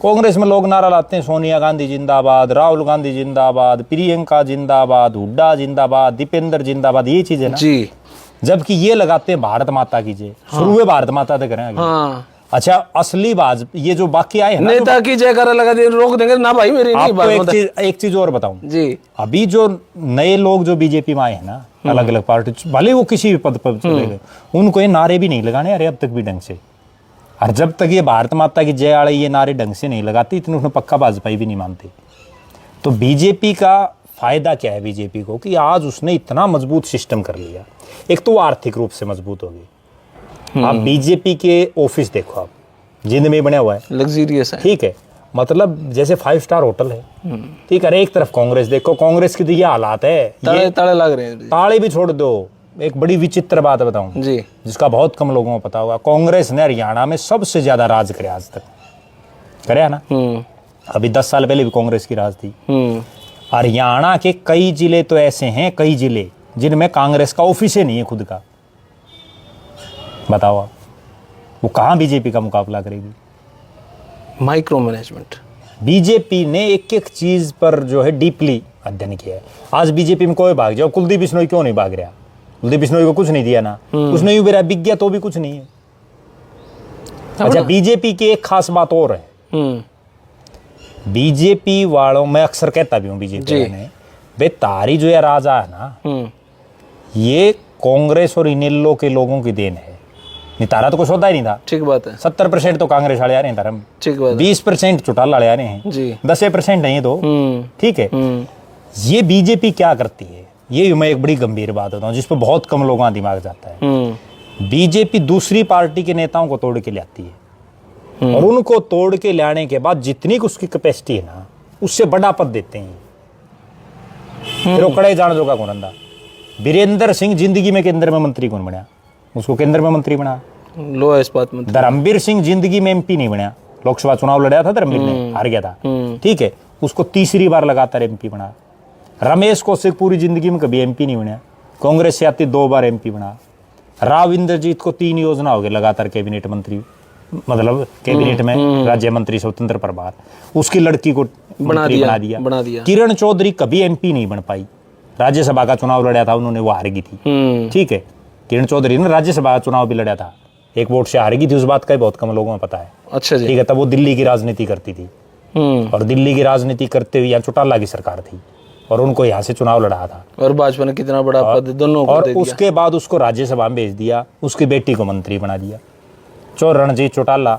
कांग्रेस में लोग नारा लाते हैं सोनिया गांधी जिंदाबाद, राहुल गांधी जिंदाबाद, प्रियंका जिंदाबाद, हुड्डा जिंदाबाद, दीपेंद्र जिंदाबाद, ये चीजें ना जी। जबकि ये लगाते हैं भारत माता की जय। शुरू में भारत माता तक करें। हाँ। अच्छा, असली बात ये जो बाकी आए हैं ना, नेता की जयकारा लगा दे, रोक देंगे ना भाई मेरी नहीं बात। एक चीज और बताऊं जी, अभी जो नए लोग जो बीजेपी में आए हैं ना, अलग अलग पार्टी, भले वो किसी भी पद पर चले गए, उनको ये नारे भी नहीं लगाने अरे अब तक भी ढंग से। और जब तक ये भारत माता की जय वाले ये नारे ढंग से नहीं लगाती, इतने उसमें पक्का भाजपा भी नहीं मानते। तो बीजेपी का फायदा क्या है बीजेपी को, कि आज उसने इतना मजबूत सिस्टम कर लिया। एक तो आर्थिक रूप से मजबूत होगी। आप बीजेपी के ऑफिस देखो, आप जिंद में बना हुआ है, लग्जरियस है, ठीक है, मतलब जैसे 5 स्टार होटल है, ठीक है। एक तरफ कांग्रेस देखो, कांग्रेस की तो ये हालात है, ताले लग रहे हैं। ताले भी छोड़ दो। एक बड़ी विचित्र बात बताऊं जी, जिसका बहुत कम लोगों को पता होगा, कांग्रेस ने हरियाणा में सबसे ज्यादा राज करे आज तक, करे ना। अभी 10 साल पहले भी कांग्रेस की राज थी। हम्म। हरियाणा के कई जिले तो ऐसे हैं, कई जिले जिनमें कांग्रेस का ऑफिस ही नहीं है खुद का। बताओ आप, वो कहाँ बीजेपी का मुकाबला करेगी? Micro management. बीजेपी ने एक एक चीज पर जो है डीपली अध्ययन किया है। आज बीजेपी में कोई भाग जाओ, कुलदीप बिश्नोई क्यों नहीं भाग रहा? कुलदीप बिश्नोई को कुछ नहीं दिया ना, कुछ नहीं हुआ, बिक गया तो भी कुछ नहीं है। अच्छा, बीजेपी की एक खास बात और है। बीजेपी वालों, मैं अक्सर कहता भी हूँ बीजेपी ने, बे तारी जो है राजा है ना, ये कांग्रेस और इनेलो के लोगों की देन है। नहीं तारा तो कुछ होता ही नहीं था। ठीक बात है। 70% तो कांग्रेस वाले आ रहे हैं धर्म, ठीक बात है। 20% चौटाला वाले आ रहे हैं जी, 10% नहीं तो ठीक है। ये बीजेपी क्या करती है, ये मैं एक बड़ी गंभीर बात होता हूँ जिस पर बहुत कम लोगों का दिमाग जाता है। बीजेपी दूसरी पार्टी के नेताओं को तोड़ के लाती है और उनको तोड़ के लाने के बाद जितनी उसकी कैपेसिटी है ना, उससे बड़ा पद देते हैं। फिर वो कड़े जान जोगा कौन रंदा। वीरेंद्र सिंह जिंदगी में केंद्र में मंत्री कौन बना? उसको केंद्र में मंत्री बना। लो इस्पात मंत्री। धर्मवीर सिंह जिंदगी में एमपी नहीं बना। लोकसभा चुनाव लड़ा था धर्मवीर ने, हार गया था, ठीक है, उसको तीसरी बार लगातार एमपी बना। रमेश कौशिक पूरी जिंदगी में कभी एमपी नहीं बना, कांग्रेस से आती 2 बार एमपी बना। राव इंद्रजीत को 3 योजना हो गए लगातार कैबिनेट मंत्री, मतलब कैबिनेट में राज्य मंत्री स्वतंत्र प्रभार, उसकी लड़की को बना दिया। किरण चौधरी कभी एमपी नहीं बन पाई, राज्यसभा का चुनाव लड़ा था उन्होंने, वो हार गई थी, ठीक है। किरण चौधरी ने राज्यसभा चुनाव भी लड़ा था, 1 वोट से हार गई थी, उस बात का बहुत कम लोगों में पता है। अच्छा जी, ठीक है। तब वो दिल्ली की राजनीति करती थी और दिल्ली की राजनीति करते हुए यहाँ चौटाला की सरकार थी और उनको यहाँ से चुनाव लड़ा था और भाजपा ने कितना बड़ा पद दोनों को और दे दिया। उसके बाद उसको राज्यसभा में भेज दिया, उसकी बेटी को मंत्री बना दिया। रणजीत चौटाला,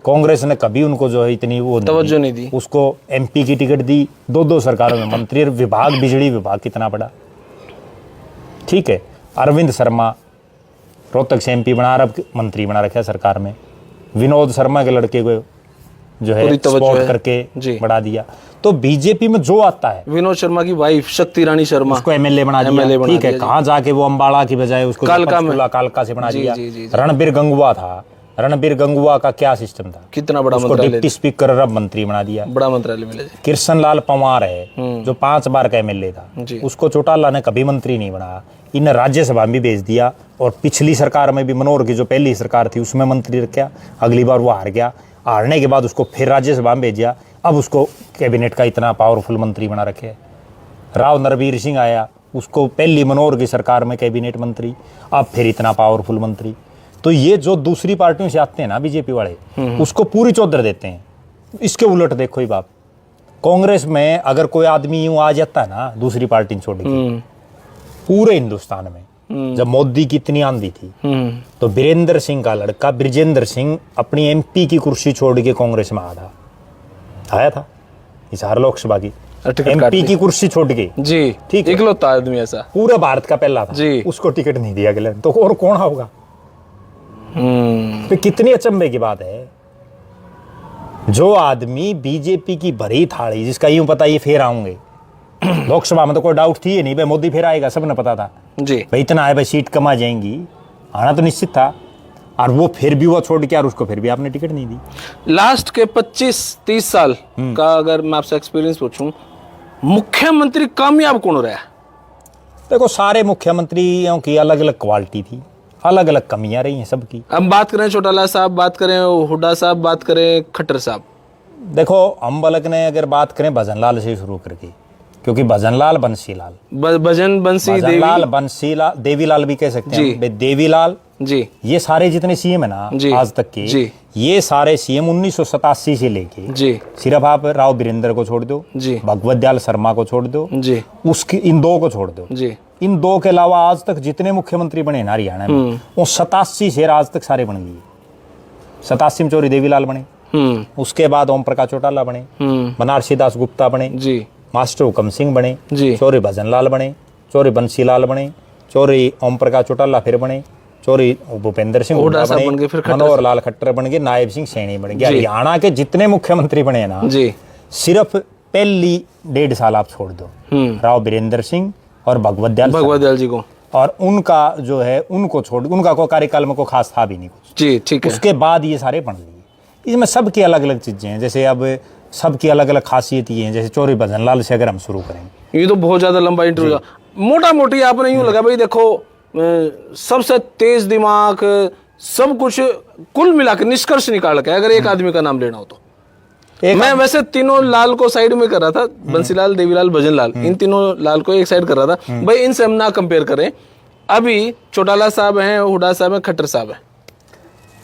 कांग्रेस ने कभी उनको जो है इतनी वो तवज्जो नहीं दी, उसको एमपी की टिकट दी, 2 सरकारों में मंत्री, विभाग बिजली विभाग कितना बड़ा, ठीक है। अरविंद शर्मा रोहतक से एमपी बना, अरब मंत्री बना रखा है सरकार में। विनोद शर्मा के लड़के को जो है सपोर्ट करके बढ़ा दिया। तो बीजेपी में जो आता है, विनोद शर्मा की वाइफ शक्ति रानी शर्मा, उसको एमएलए बना दिया, ठीक है। कहाँ जाके वो अंबाला की बजाय उसको कालका से बना दिया। रणबीर गंगुआ था, रणबीर गंगुआ का क्या सिस्टम था, कितना बड़ा उसको डिप्टी स्पीकर अरब मंत्री बना दिया, बड़ा मंत्रालय मिला। कृष्ण लाल पंवार है जो 5 बार का एमएलए था, उसको चौटाला ने कभी मंत्री नहीं बनाया, इन राज्यसभा में भेज दिया। और पिछली सरकार में भी मनोहर की जो पहली सरकार थी उसमें मंत्री रखा, अगली बार वो हार गया, हारने के बाद उसको फिर राज्यसभा में भेजा, अब उसको कैबिनेट का इतना पावरफुल मंत्री बना रखे। राव नरवीर सिंह आया, उसको पहली मनोहर की सरकार में कैबिनेट मंत्री, अब फिर इतना पावरफुल मंत्री। तो ये जो दूसरी पार्टियों से आते हैं ना बीजेपी वाले, उसको पूरी चौधर देते हैं। इसके उलट देखो ही बाप, कांग्रेस में अगर कोई आदमी यूं आ जाता है ना दूसरी पार्टी छोड़ के, पूरे हिंदुस्तान में जब मोदी की इतनी आंधी थी, तो वीरेंद्र सिंह का लड़का ब्रिजेंद्र सिंह अपनी एमपी की कुर्सी छोड़ के कांग्रेस में आया था हिसार लोकसभा की एमपी की कुर्सी छोड़ के जी, ठीक है, इकलौता आदमी ऐसा पूरे भारत का पहला था जी। उसको टिकट नहीं दिया गया, तो और कौन होगा? तो कितनी अचंभे की बात है, जो आदमी बीजेपी की भरी थाली, जिसका यूं पता ये फिर आऊंगे लोकसभा में, तो कोई डाउट थी नहीं भाई मोदी फिर आएगा, सबने पता था जी भाई इतना है भाई सीट कम आ जाएंगी, आना तो निश्चित था, और वो फिर भी वो छोड़ के और उसको फिर भी आपने टिकट नहीं दी। लास्ट के 25-30 साल का अगर मैं आपसे एक्सपीरियंस पूछूं, मुख्यमंत्री कामयाब कौन हो रहा है? देखो सारे मुख्यमंत्रियों की अलग अलग क्वालिटी थी, अलग अलग कमियां रही हैं सबकी। हम बात करें चौटाला साहब, बात करें हुड्डा साहब, बात करें खट्टर साहब। देखो हम बलक ने अगर बात करें भजनलाल से शुरू करके, क्योंकि भजनलाल बंसीलाल, भजनलाल बंसीलाल, देवीलाल भी कह सकते हैं, देवीलाल जी, ये सारे जितने सीएम है ना आज तक के जी, ये सारे सीएम 1987 से लेके जी, सिर्फ आप राव वीरेंद्र को छोड़ दो जी, भगवत दयाल शर्मा को छोड़ दो जी, उसकी इन 2 को छोड़ दो जी, इन 2 के अलावा आज तक जितने मुख्यमंत्री बने ना हरियाणा में, वो 87 से आज तक सारे बन गए। 87 में चौरी देवीलाल बने, उसके बाद ओम प्रकाश चौटाला बने, बनारसी दास गुप्ता बने जी, मास्टर हुकम सिंह बने जी, चौरी भजनलाल बने, चौरी बंसीलाल बने, चौरी ओम प्रकाश चौटाला फिर बने, चौरी भूपेंद्र सिंह हुड्डा बने, मनोहर लाल खट्टर बन गए, नायब सिंह सैनी बन गए। हरियाणा के जितने मुख्यमंत्री बने ना जी, सिर्फ पहली 1.5 साल आप छोड़ दो, राव वीरेंद्र सिंह और भगवत दयाल जी को, और उनका जो है उनको छोड़, उनका कोई कार्यकाल में कोई खास था भी नहीं कुछ जी, ठीक है। उसके बाद ये सारे बन लिए। इसमें सबकी अलग अलग चीजें हैं, जैसे अब सबकी अलग अलग खासियत ये है। जैसे चौधरी भजनलाल से अगर हम शुरू करेंगे, ये तो बहुत ज्यादा लंबा इंटरव्यू, मोटा मोटी आपने यूं लगा भाई देखो सबसे तेज दिमाग सब कुछ कुल मिलाकर निष्कर्ष निकाल के अगर एक आदमी का नाम लेना हो तो मैं वैसे तीनों लाल को साइड में कर रहा था, बंसीलाल, देवीलाल, भजनलाल, इन तीनों लाल को एक साइड कर रहा था भाई, इनसे हम ना कंपेयर करें। अभी चौटाला साहब हैं, हुड्डा साहब हैं, खट्टर साहब हैं।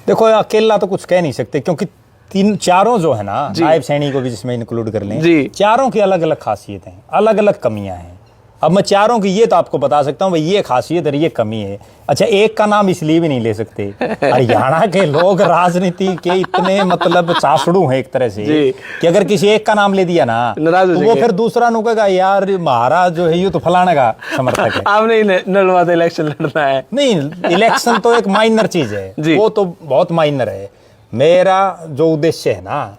देखो अकेला तो कुछ कह नहीं सकते, क्योंकि तीन चारों जो है ना, नायब सैनी को भी जिसमें इंक्लूड कर लें, चारों की अलग अलग खासियतें हैं, अलग अलग कमियां हैं। अब मैं चारों की ये तो आपको बता सकता हूँ भाई ये खासियत है, ये कमी है। अच्छा, एक का नाम इसलिए भी नहीं ले सकते, हरियाणा के लोग राजनीति के इतने मतलब चासड़ू हैं एक तरह से कि अगर किसी एक का नाम ले दिया ना तो वो फिर दूसरा नु कहेगा यार महाराज जो है ये तो फलाने का समर्थक है। आपने नलवा तो इलेक्शन लड़ना है। नहीं, इलेक्शन तो एक माइनर चीज है, वो तो बहुत माइनर है। मेरा जो उद्देश्य है ना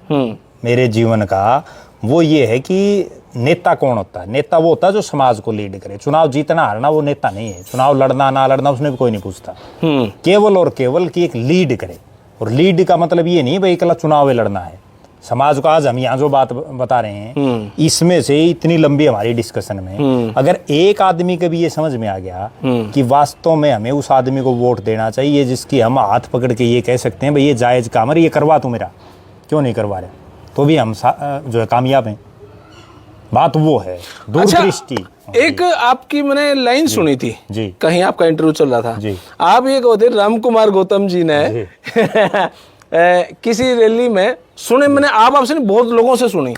मेरे जीवन का, वो ये है कि नेता कौन होता है। नेता वो होता है जो समाज को लीड करे। चुनाव जीतना हारना वो नेता नहीं है, चुनाव लड़ना ना लड़ना उसने भी कोई नहीं पूछता, केवल और केवल कि एक लीड करे। और लीड का मतलब ये नहीं भाई कल चुनाव लड़ना है। समाज को आज हम यहाँ जो बात बता रहे हैं इसमें से इतनी लंबी हमारी डिस्कशन में अगर एक आदमी के भी ये समझ में आ गया कि वास्तव में हमें उस आदमी को वोट देना चाहिए जिसकी हम हाथ पकड़ के ये कह सकते हैं भाई ये जायज काम है, ये करवा तू मेरा, क्यों नहीं करवा रहे, तो भी हम जो है कामयाब हैं। बात वो है दूरदृष्टि। एक आपकी मैंने लाइन सुनी थी जी, कहीं आपका इंटरव्यू चल रहा था जी, आप ये कहते राम कुमार गौतम जी ने किसी रैली में सुने, मैंने आपसे नहीं बहुत लोगों से सुनी,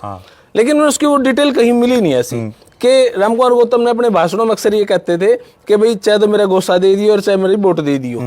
लेकिन उसकी वो डिटेल कहीं मिली नहीं ऐसी कि राम कुमार गौतम ने अपने भाषणों में अक्सर ये कहते थे कि भाई चाहे तो मेरा गोसा दे दियो और चाहे मेरी वोट दे दियो,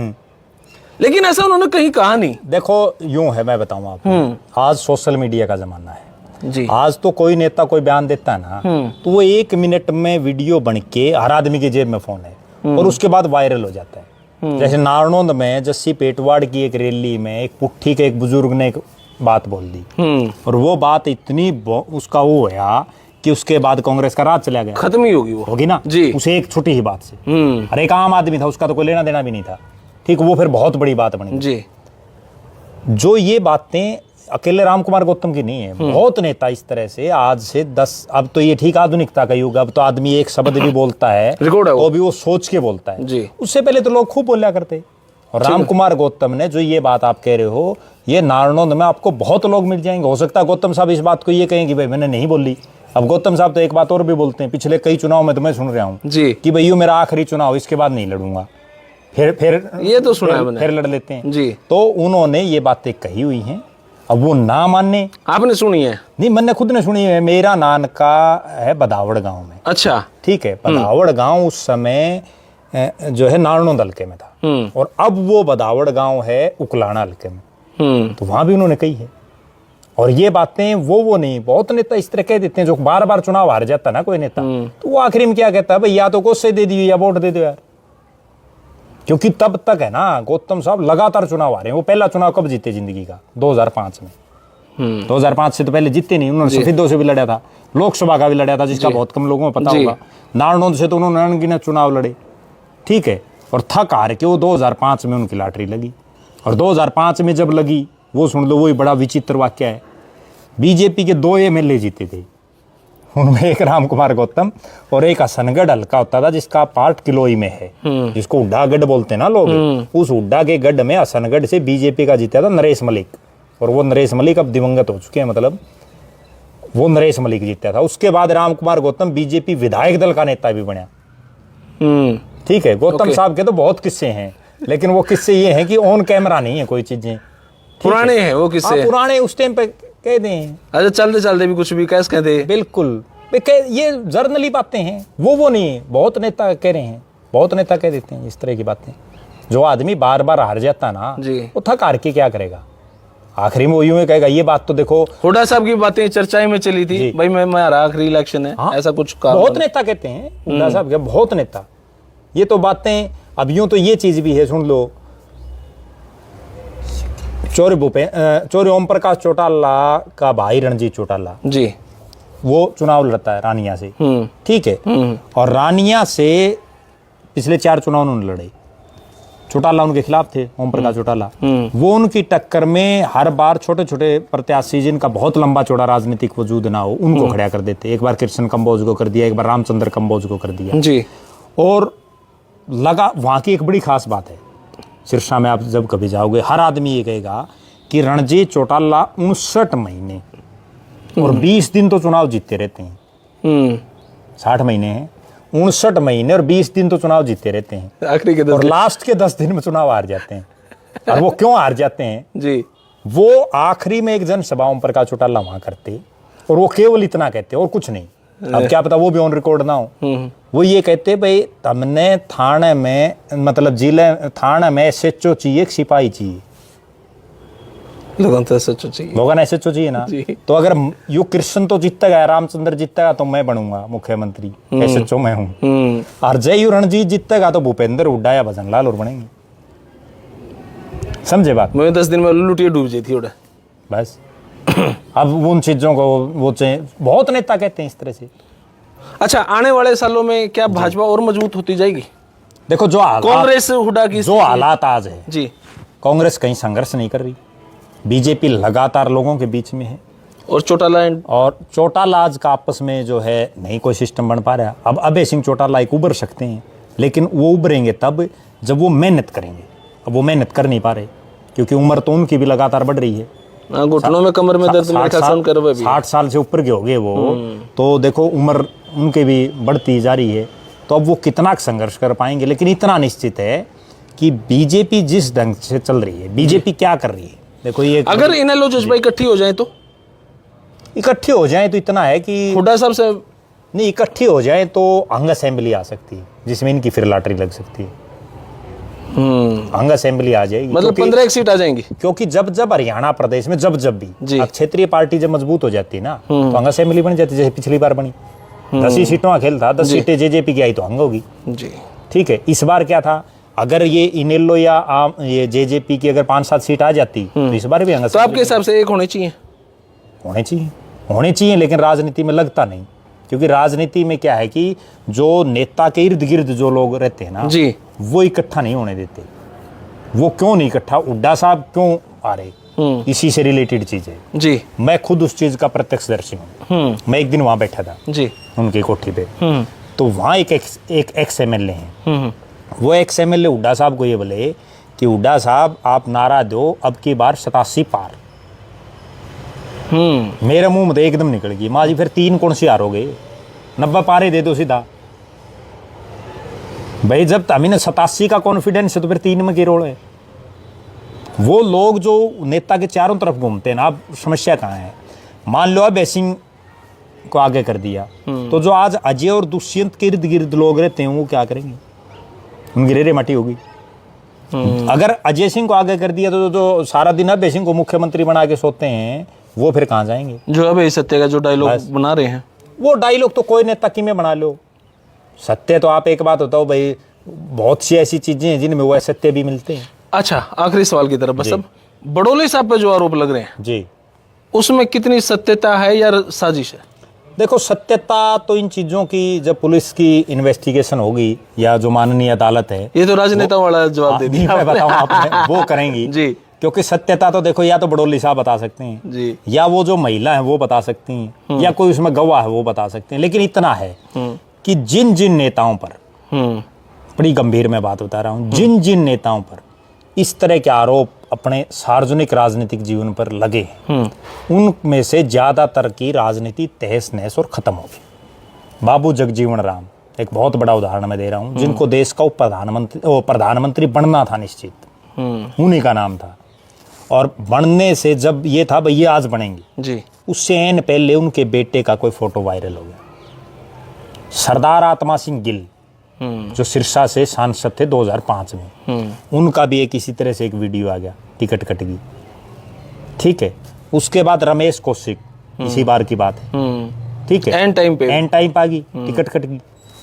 लेकिन ऐसा उन्होंने कहीं कहा नहीं। देखो यूं है, मैं बताऊं आपको, आज सोशल मीडिया का जमाना है जी। आज तो कोई नेता कोई बयान देता है ना तो वो 1 मिनट में वीडियो बन के हर आदमी की जेब में फोन है और उसके बाद वायरल हो जाता है। जैसे नारनौंद में जस्सी पेटवाड़ की एक रैली में एक पुट्ठी के एक बुजुर्ग ने एक बात बोल दी और वो बात इतनी उसका वो है कि उसके बाद कांग्रेस का राज चला गया, खत्म ही होगी, वो होगी ना जी, उसे एक छोटी ही बात से। अरे एक आम आदमी था, उसका तो कोई लेना देना भी नहीं था, ठीक, वो फिर बहुत बड़ी बात बनी जी। जो ये बातें अकेले राम कुमार गौतम की नहीं है, बहुत नेता इस तरह से आज से 10, अब तो ये ठीक आधुनिकता का युग, अब तो आदमी एक शब्द भी बोलता है तो भी वो सोच के बोलता है जी। उससे पहले तो लोग खूब बोला करते। और राम कुमार गौतम ने जो ये बात आप कह रहे हो, ये नारनौंद में आपको बहुत लोग मिल जाएंगे। हो सकता है गौतम साहब इस बात को ये कहें कि भाई मैंने नहीं बोली। अब गौतम साहब तो एक बात और भी बोलते हैं, पिछले कई चुनाव में तो मैं सुन रहा हूँ कि भाई मेरा आखिरी चुनाव, इसके बाद नहीं लड़ूंगा, फिर ये तो सुना है मैंने, फिर लड़ लेते हैं जी। तो उन्होंने ये बातें कही हुई हैं, अब वो ना मानने। आपने सुनी है? नहीं, मैंने खुद ने सुनी है। मेरा नानका है बदावड़ गांव में। अच्छा, ठीक है। बदावड़ गांव उस समय जो है नारनौंद हल्के में था और अब वो बदावड़ गांव है उकलाना हल्के में, तो वहां भी उन्होंने कही है। और ये बातें वो नहीं, बहुत नेता इस तरह कह देते हैं जो बार बार चुनाव हार जाता ना कोई नेता, तो वो आखिरी में क्या कहता है, भाई या तो कोसे दे दियो या वोट दे दो यार। क्योंकि तब तक है ना गौतम साहब लगातार चुनाव आ रहे हैं। वो पहला चुनाव कब जीते जिंदगी का? 2005 में। 2005 से तो पहले जीते नहीं, उन्होंने सफेदों से भी लड़ा था, लोकसभा का भी लड़ा था, जिसका बहुत कम लोगों को पता होगा। नारनौंद से तो उन्होंने अनगिनत चुनाव लड़े, ठीक है, और थक हार के वो 2005 में उनकी लॉटरी लगी। और 2005 में जब लगी, वो सुन लो, वही बड़ा विचित्र वाक्य है, बीजेपी के 2 MLA जीते थे, उनमें एक राम कुमार गौतम और एक हसनगढ़ हल्का होता था जिसका पार्ट किलोई में है, जिसको हुड्डा गढ़ बोलते हैं ना लोग। उस हुड्डा के गढ़ में हसनगढ़ से बीजेपी का जीता था नरेश मलिक, और वो नरेश मलिक अब दिवंगत हो चुके हैं, मतलब वो नरेश मलिक जीता था। उसके बाद राम कुमार गौतम बीजेपी विधायक दल का नेता भी बना, ठीक है। गौतम साहब के तो बहुत किस्से हैं, लेकिन वो किस्से ये हैं कि ऑन कैमरा नहीं है, कोई चीजें पुराने हैं वो किस्से, पुराने उस टाइम पे कह दें। अच्छा, चलते चलते भी कुछ भी कैसे कहते, बिल्कुल ये जर्नली बातें हैं, वो नहीं, बहुत नेता कह रहे हैं, बहुत नेता कह देते हैं इस तरह की बातें। जो आदमी बार बार हार जाता ना, वो थक हार के क्या करेगा, आखिरी में वो यूं कहेगा। ये बात तो देखो, हुड्डा साहब की बातें चर्चाएं में चली थी, भाई मैं आखिरी इलेक्शन है, ऐसा कुछ कहा। बहुत नेता कहते हैं, हुड्डा साहब के बहुत नेता। ये तो बातें, अब यूं तो ये चीज भी है, सुन लो, चौधरी ओम प्रकाश चौटाला का भाई रणजीत चौटाला जी, वो चुनाव लड़ता है रानिया से, ठीक है, और रानिया से पिछले 4 चुनाव उन्होंने लड़े, चौटाला उनके खिलाफ थे, ओम प्रकाश चौटाला। वो उनकी टक्कर में हर बार छोटे छोटे प्रत्याशी जिनका बहुत लंबा चौड़ा राजनीतिक वजूद ना हो उनको खड़ा कर देते। एक बार कृष्ण कंबोज को कर दिया, एक बार रामचंद्र कंबोज को कर दिया जी। और लगा वहाँ की एक बड़ी खास बात है, सिरसा में आप जब कभी जाओगे हर आदमी ये कहेगा कि रणजीत चौटाला 59 महीने और 20 दिन तो चुनाव जीतते रहते हैं। 60 महीने हैं, 59 महीने और 20 दिन तो चुनाव जीतते रहते हैं, आखिरी के 10 और लास्ट के 10 दिन में चुनाव हार जाते हैं। और वो क्यों हार जाते हैं जी, वो आखिरी में एक जनसभा ओम प्रकाश चौटाला वहां करते और वो केवल इतना कहते और कुछ नहीं। अब क्या पता वो भी ऑन रिकॉर्ड ना हो। वो ये कहते भाई हमने थाने में मतलब जिले थाने में SHO चाहिए, एक सिपाही चाहिए, लोगों तो SHO चाहिए, लोगों ने SHO चाहिए ना। तो अगर यू कृष्ण तो जीतेगा, रामचंद्र जीतेगा तो मैं बनूंगा मुख्यमंत्री, SHO मैं हूँ। और जय यू रणजीत जीतेगा तो भूपेंद्र हुड्डा या भजन लाल और बनेंगे। समझे बात? मैं 10 दिन में लुटिया डूब जाती है बस। अब उन चीजों को वो बहुत नेता कहते हैं इस तरह से। अच्छा, आने वाले सालों में क्या भाजपा और मजबूत होती जाएगी? देखो जो कांग्रेस हुड्डा की जो हालात आज है जी, कांग्रेस कहीं संघर्ष नहीं कर रही, बीजेपी लगातार लोगों के बीच में है, और चौटाला आज का आपस में जो है नहीं कोई सिस्टम बन पा रहा। अब अभय सिंह चौटाला एक उभर सकते हैं, लेकिन वो उभरेंगे तब जब वो मेहनत करेंगे। अब वो मेहनत कर नहीं पा रहे क्योंकि उम्र तो उनकी भी लगातार बढ़ रही है। घुटनों में कमर में दर्द 60 साल से ऊपर के हो गए वो, तो देखो उम्र उनके भी बढ़ती जा रही है। तो अब वो कितना संघर्ष कर पाएंगे, लेकिन इतना निश्चित है कि बीजेपी जिस ढंग से चल रही है, बीजेपी क्या कर रही है, देखो ये अगर इनेलो जज्बा इकट्ठी हो जाए तो इकट्ठे हो जाए तो इतना है कि हुड्डा साहब से नहीं, इकट्ठी हो जाए तो अंग असेंबली आ सकती है जिसमें इनकी फिर लॉटरी लग सकती है। अंग असेंबली आ जाएगी, मतलब 15 एक सीट आ जाएंगी। क्योंकि जब हरियाणा प्रदेश में जब भी अब क्षेत्रीय पार्टी जब मजबूत हो जाती है ना तो अंग असेंबली बन जाती है, जैसे पिछली बार बनी। 10 ही सीटों का खेल था, 10 सीटें जेजेपी की आई तो अंग होगी जी। ठीक है, इस बार क्या था, अगर ये इनेलो या ये जेजेपी की अगर 5-7 सीट आ जाती तो इस बार भी अंग तो आपके हिसाब से एक होने चाहिए, लेकिन राजनीति में लगता नहीं। क्योंकि राजनीति में क्या है कि जो नेता के इर्द गिर्द जो लोग रहते हैं ना जी, वो इकट्ठा नहीं होने देते। वो क्यों नहीं इकट्ठा, हुड्डा साहब क्यों आ रहे, इसी से रिलेटेड चीज है जी। मैं खुद उस चीज का प्रत्यक्षदर्शी हूँ। मैं एक दिन वहां बैठा था जी, उनकी कोठी पे, तो वहां एक एक्स MLA है। वो एक्स MLA हुड्डा साहब को ये बोले कि हुड्डा साहब आप नारा दो अब की बार 87 पार। मेरे मुंह में एकदम निकल गई माँ जी, फिर 3 कौन सी हारोगे, 90 पारे दे दो सीधा। भाई जब तमीने 87 का कॉन्फिडेंस है तो फिर 3 में की रोल है। वो लोग जो नेता के चारों तरफ घूमते हैं ना, अब समस्या कहाँ है, मान लो अब सिंह को आगे कर दिया तो जो आज अजय और दुष्यंत के इर्द गिर्द लोग रहते हैं वो क्या करेंगे, उनकी रेरे मटी होगी। अगर अजय सिंह को आगे कर दिया तो जो सारा दिन अभय सिंह को मुख्यमंत्री बना के सोते हैं वो फिर कहाँ जाएंगे। जो अभय सत्य का जो डायलॉग बना रहे हैं, वो डायलॉग तो कोई नेता की में बना लो। सत्य तो आप एक बात होता हो भाई, बहुत सी ऐसी चीजें हैं जिनमें वो सत्य भी मिलते हैं। अच्छा, आखिरी सवाल की तरफ बस, अब बड़ोले साहब पे जो आरोप लग रहे हैं जी, उसमें कितनी सत्यता है या साजिश है? देखो सत्यता तो इन चीजों की जब पुलिस की इन्वेस्टिगेशन होगी या जो माननीय अदालत है, ये तो राजनेता वाला जवाब दे दिया, मैं बताऊं आपने, वो करेंगी जी। क्योंकि सत्यता तो देखो या तो बड़ोली साहब बता सकते हैं जी, या वो जो महिला है वो बता सकती हैं, या कोई उसमें गवाह है वो बता सकते हैं। लेकिन इतना है कि जिन जिन नेताओं पर, बड़ी गंभीर मैं बात बता रहा हूँ, जिन जिन नेताओं पर इस तरह के आरोप अपने सार्वजनिक राजनीतिक जीवन पर लगे हैं, उनमें से ज्यादातर की राजनीति तहस नहस और खत्म हो गई। बाबू जगजीवन राम एक बहुत बड़ा उदाहरण मैं दे रहा हूँ, जिनको देश का प्रधानमंत्री बनना था निश्चित, उन्हीं का नाम था, और बनने से जब ये था भाई ये आज बनेंगे जी, उससे एन पहले उनके बेटे का कोई फोटो वायरल हो गया। सरदार आत्मा सिंह गिल जो सिरसा से सांसद थे 2005 में, उनका भी एक इसी तरह से एक वीडियो आ गया, टिकट कट गई। ठीक है, उसके बाद रमेश कौशिक, इसी बार की बात है, ठीक है, एन टाइम पे आ गई, टिकट कट गई।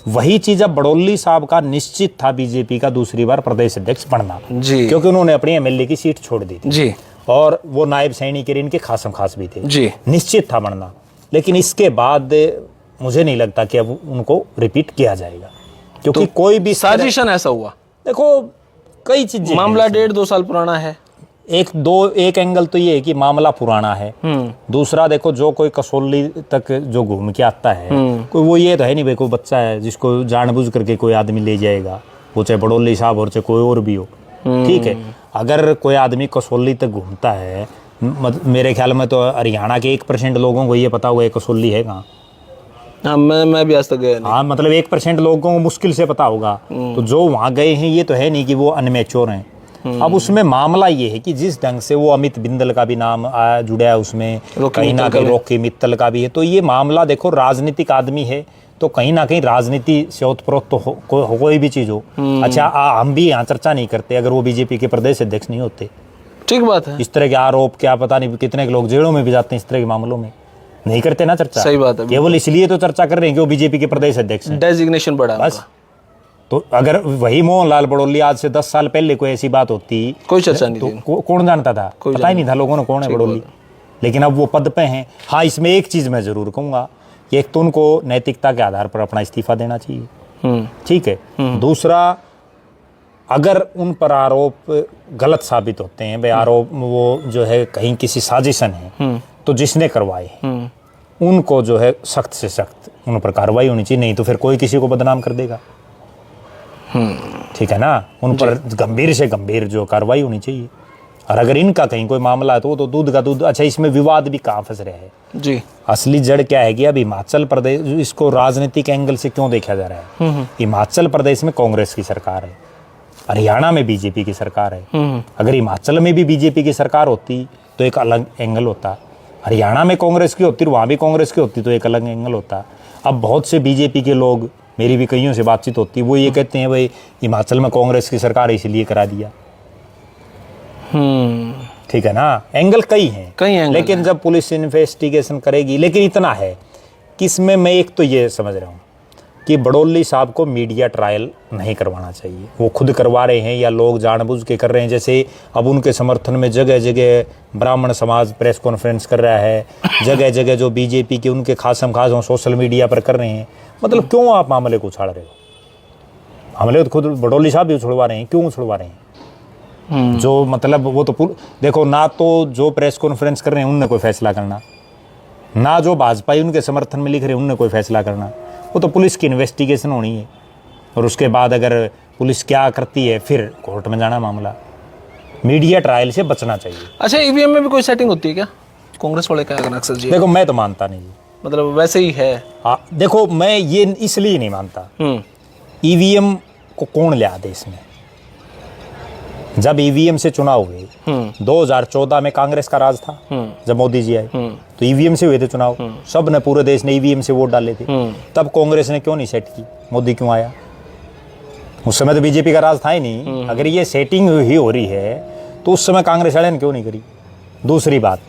वही चीज अब बड़ोली साहब का निश्चित था बीजेपी का दूसरी बार प्रदेश अध्यक्ष बनना जी, क्योंकि उन्होंने अपनी MLA की सीट छोड़ दी थी जी, और वो नायब सैनिक इनके खासम खास भी थे जी, निश्चित था बनना। लेकिन इसके बाद मुझे नहीं लगता कि अब उनको रिपीट किया जाएगा, क्योंकि तो कोई भी साजिशन ऐसा हुआ। देखो कई चीजें मामला 1.5-2 साल पुराना है। एक एंगल तो ये है कि मामला पुराना है। दूसरा देखो, जो कोई कसौली तक जो घूम के आता है, कोई वो ये तो है नहीं भाई कोई बच्चा है जिसको जानबूझ करके कोई आदमी ले जाएगा, वो चाहे बड़ौली साहब और चाहे कोई और भी हो। ठीक है, अगर कोई आदमी कसौली तक घूमता है, मेरे ख्याल में तो हरियाणा के 1% लोगों को ये पता हुआ है कसौली है कहाँ। हाँ, मैं भी आज तक गया नहीं। हाँ, मतलब 1% लोगों को मुश्किल से पता होगा। तो जो वहाँ गए हैं ये तो है नहीं कि वो अनमेच्योर हैं। अब उसमें मामला ये है कि जिस ढंग से वो अमित बिंदल का भी नाम जुड़ा है उसमें, कहीं ना कहीं रॉकी मित्तल का भी है, तो ये मामला देखो राजनीतिक आदमी है तो कहीं ना कहीं राजनीति से ओतप्रोत तो कोई भी चीज हो। अच्छा, हम भी यहाँ चर्चा नहीं करते अगर वो बीजेपी के प्रदेश अध्यक्ष नहीं होते। ठीक बात है। इस तरह के आरोप क्या पता नहीं कितने लोग जेलों में भी जाते हैं इस तरह के मामलों में, नहीं करते ना चर्चा। सही बात है। केवल इसलिए तो चर्चा कर रहे हैं कि वो बीजेपी के प्रदेश अध्यक्ष हैं, डेजिग्नेशन बढ़ा बस। तो अगर वही मोहनलाल बड़ौली आज से 10 साल पहले कोई ऐसी बात होती, कोई चर्चा नहीं थी, तो कौन जानता था? पता ही नहीं था लोगों ने कौन है बड़ौली। लेकिन अब वो पद पे हैं। हाँ, इसमें एक चीज मैं जरूर कहूंगा कि एक तो उनको नैतिकता के आधार पर अपना इस्तीफा देना चाहिए, ठीक है। दूसरा, अगर उन पर आरोप गलत साबित होते हैं, भाई आरोप वो जो है कहीं किसी साजिशन है, तो जिसने करवाए उनको जो है सख्त से सख्त उन पर कार्रवाई होनी चाहिए, नहीं तो फिर कोई किसी को बदनाम कर देगा। ठीक है ना, उन पर गंभीर से गंभीर जो कार्रवाई होनी चाहिए। और अगर इनका कहीं कोई मामला है तो वो तो दूध का दूध। अच्छा, इसमें विवाद भी कहाँ फंस रहा है जी? असली जड़ क्या है कि अब हिमाचल प्रदेश, इसको राजनीतिक एंगल से क्यों देखा जा रहा है? हिमाचल प्रदेश में कांग्रेस की सरकार है, हरियाणा में बीजेपी की सरकार है। अगर हिमाचल में भी बीजेपी की सरकार होती तो एक अलग एंगल होता, हरियाणा में कांग्रेस की होती, वहाँ भी कांग्रेस की होती तो एक अलग एंगल होता। अब बहुत से बीजेपी के लोग, मेरी भी कईयों से बातचीत होती, वो ये कहते हैं भाई हिमाचल में कांग्रेस की सरकार है इसलिए करा दिया। ठीक है ना, एंगल कई हैं, लेकिन जब पुलिस इन्वेस्टिगेशन करेगी, लेकिन इतना है कि इसमें मैं एक तो ये समझ रहा हूँ कि बड़ौली साहब को मीडिया ट्रायल नहीं करवाना चाहिए। वो खुद करवा रहे हैं या लोग जानबूझ के कर रहे हैं। जैसे अब उनके समर्थन में जगह जगह ब्राह्मण समाज प्रेस कॉन्फ्रेंस कर रहा है, जगह जगह जो बीजेपी के उनके खासम खास सोशल मीडिया पर कर रहे हैं। मतलब क्यों आप मामले को उछाल रहे हो? मामले तो खुद बड़ौली साहब भी उछलवा रहे हैं, क्यों उछलवा रहे हैं? जो मतलब वो तो देखो ना, तो जो प्रेस कॉन्फ्रेंस कर रहे हैं उनने कोई फैसला करना, ना जो भाजपा उनके समर्थन में लिख रहे हैं उनने कोई फैसला करना। वो तो पुलिस की इन्वेस्टिगेशन होनी है और उसके बाद अगर पुलिस क्या करती है फिर कोर्ट में जाना मामला। मीडिया ट्रायल से बचना चाहिए। अच्छा, ईवीएम में भी कोई सेटिंग होती है क्या? कांग्रेस वाले क्या करना अक्सर जी? देखो, मैं तो मानता नहीं, मतलब वैसे ही है। हाँ, देखो मैं ये इसलिए नहीं मानता। ईवीएम को कौन ले देश में? जब ईवीएम से चुनाव हुए 2014 में कांग्रेस का राज था, जब मोदी जी आए तो ईवीएम से हुए थे चुनाव। सब ने, पूरे देश ने ईवीएम से वोट डाले थे। तब कांग्रेस ने क्यों नहीं सेट की? मोदी क्यों आया? उस समय तो बीजेपी का राज था ही नहीं। अगर ये सेटिंग ही हो रही है तो उस समय कांग्रेस वाले ने क्यों नहीं करी? दूसरी बात,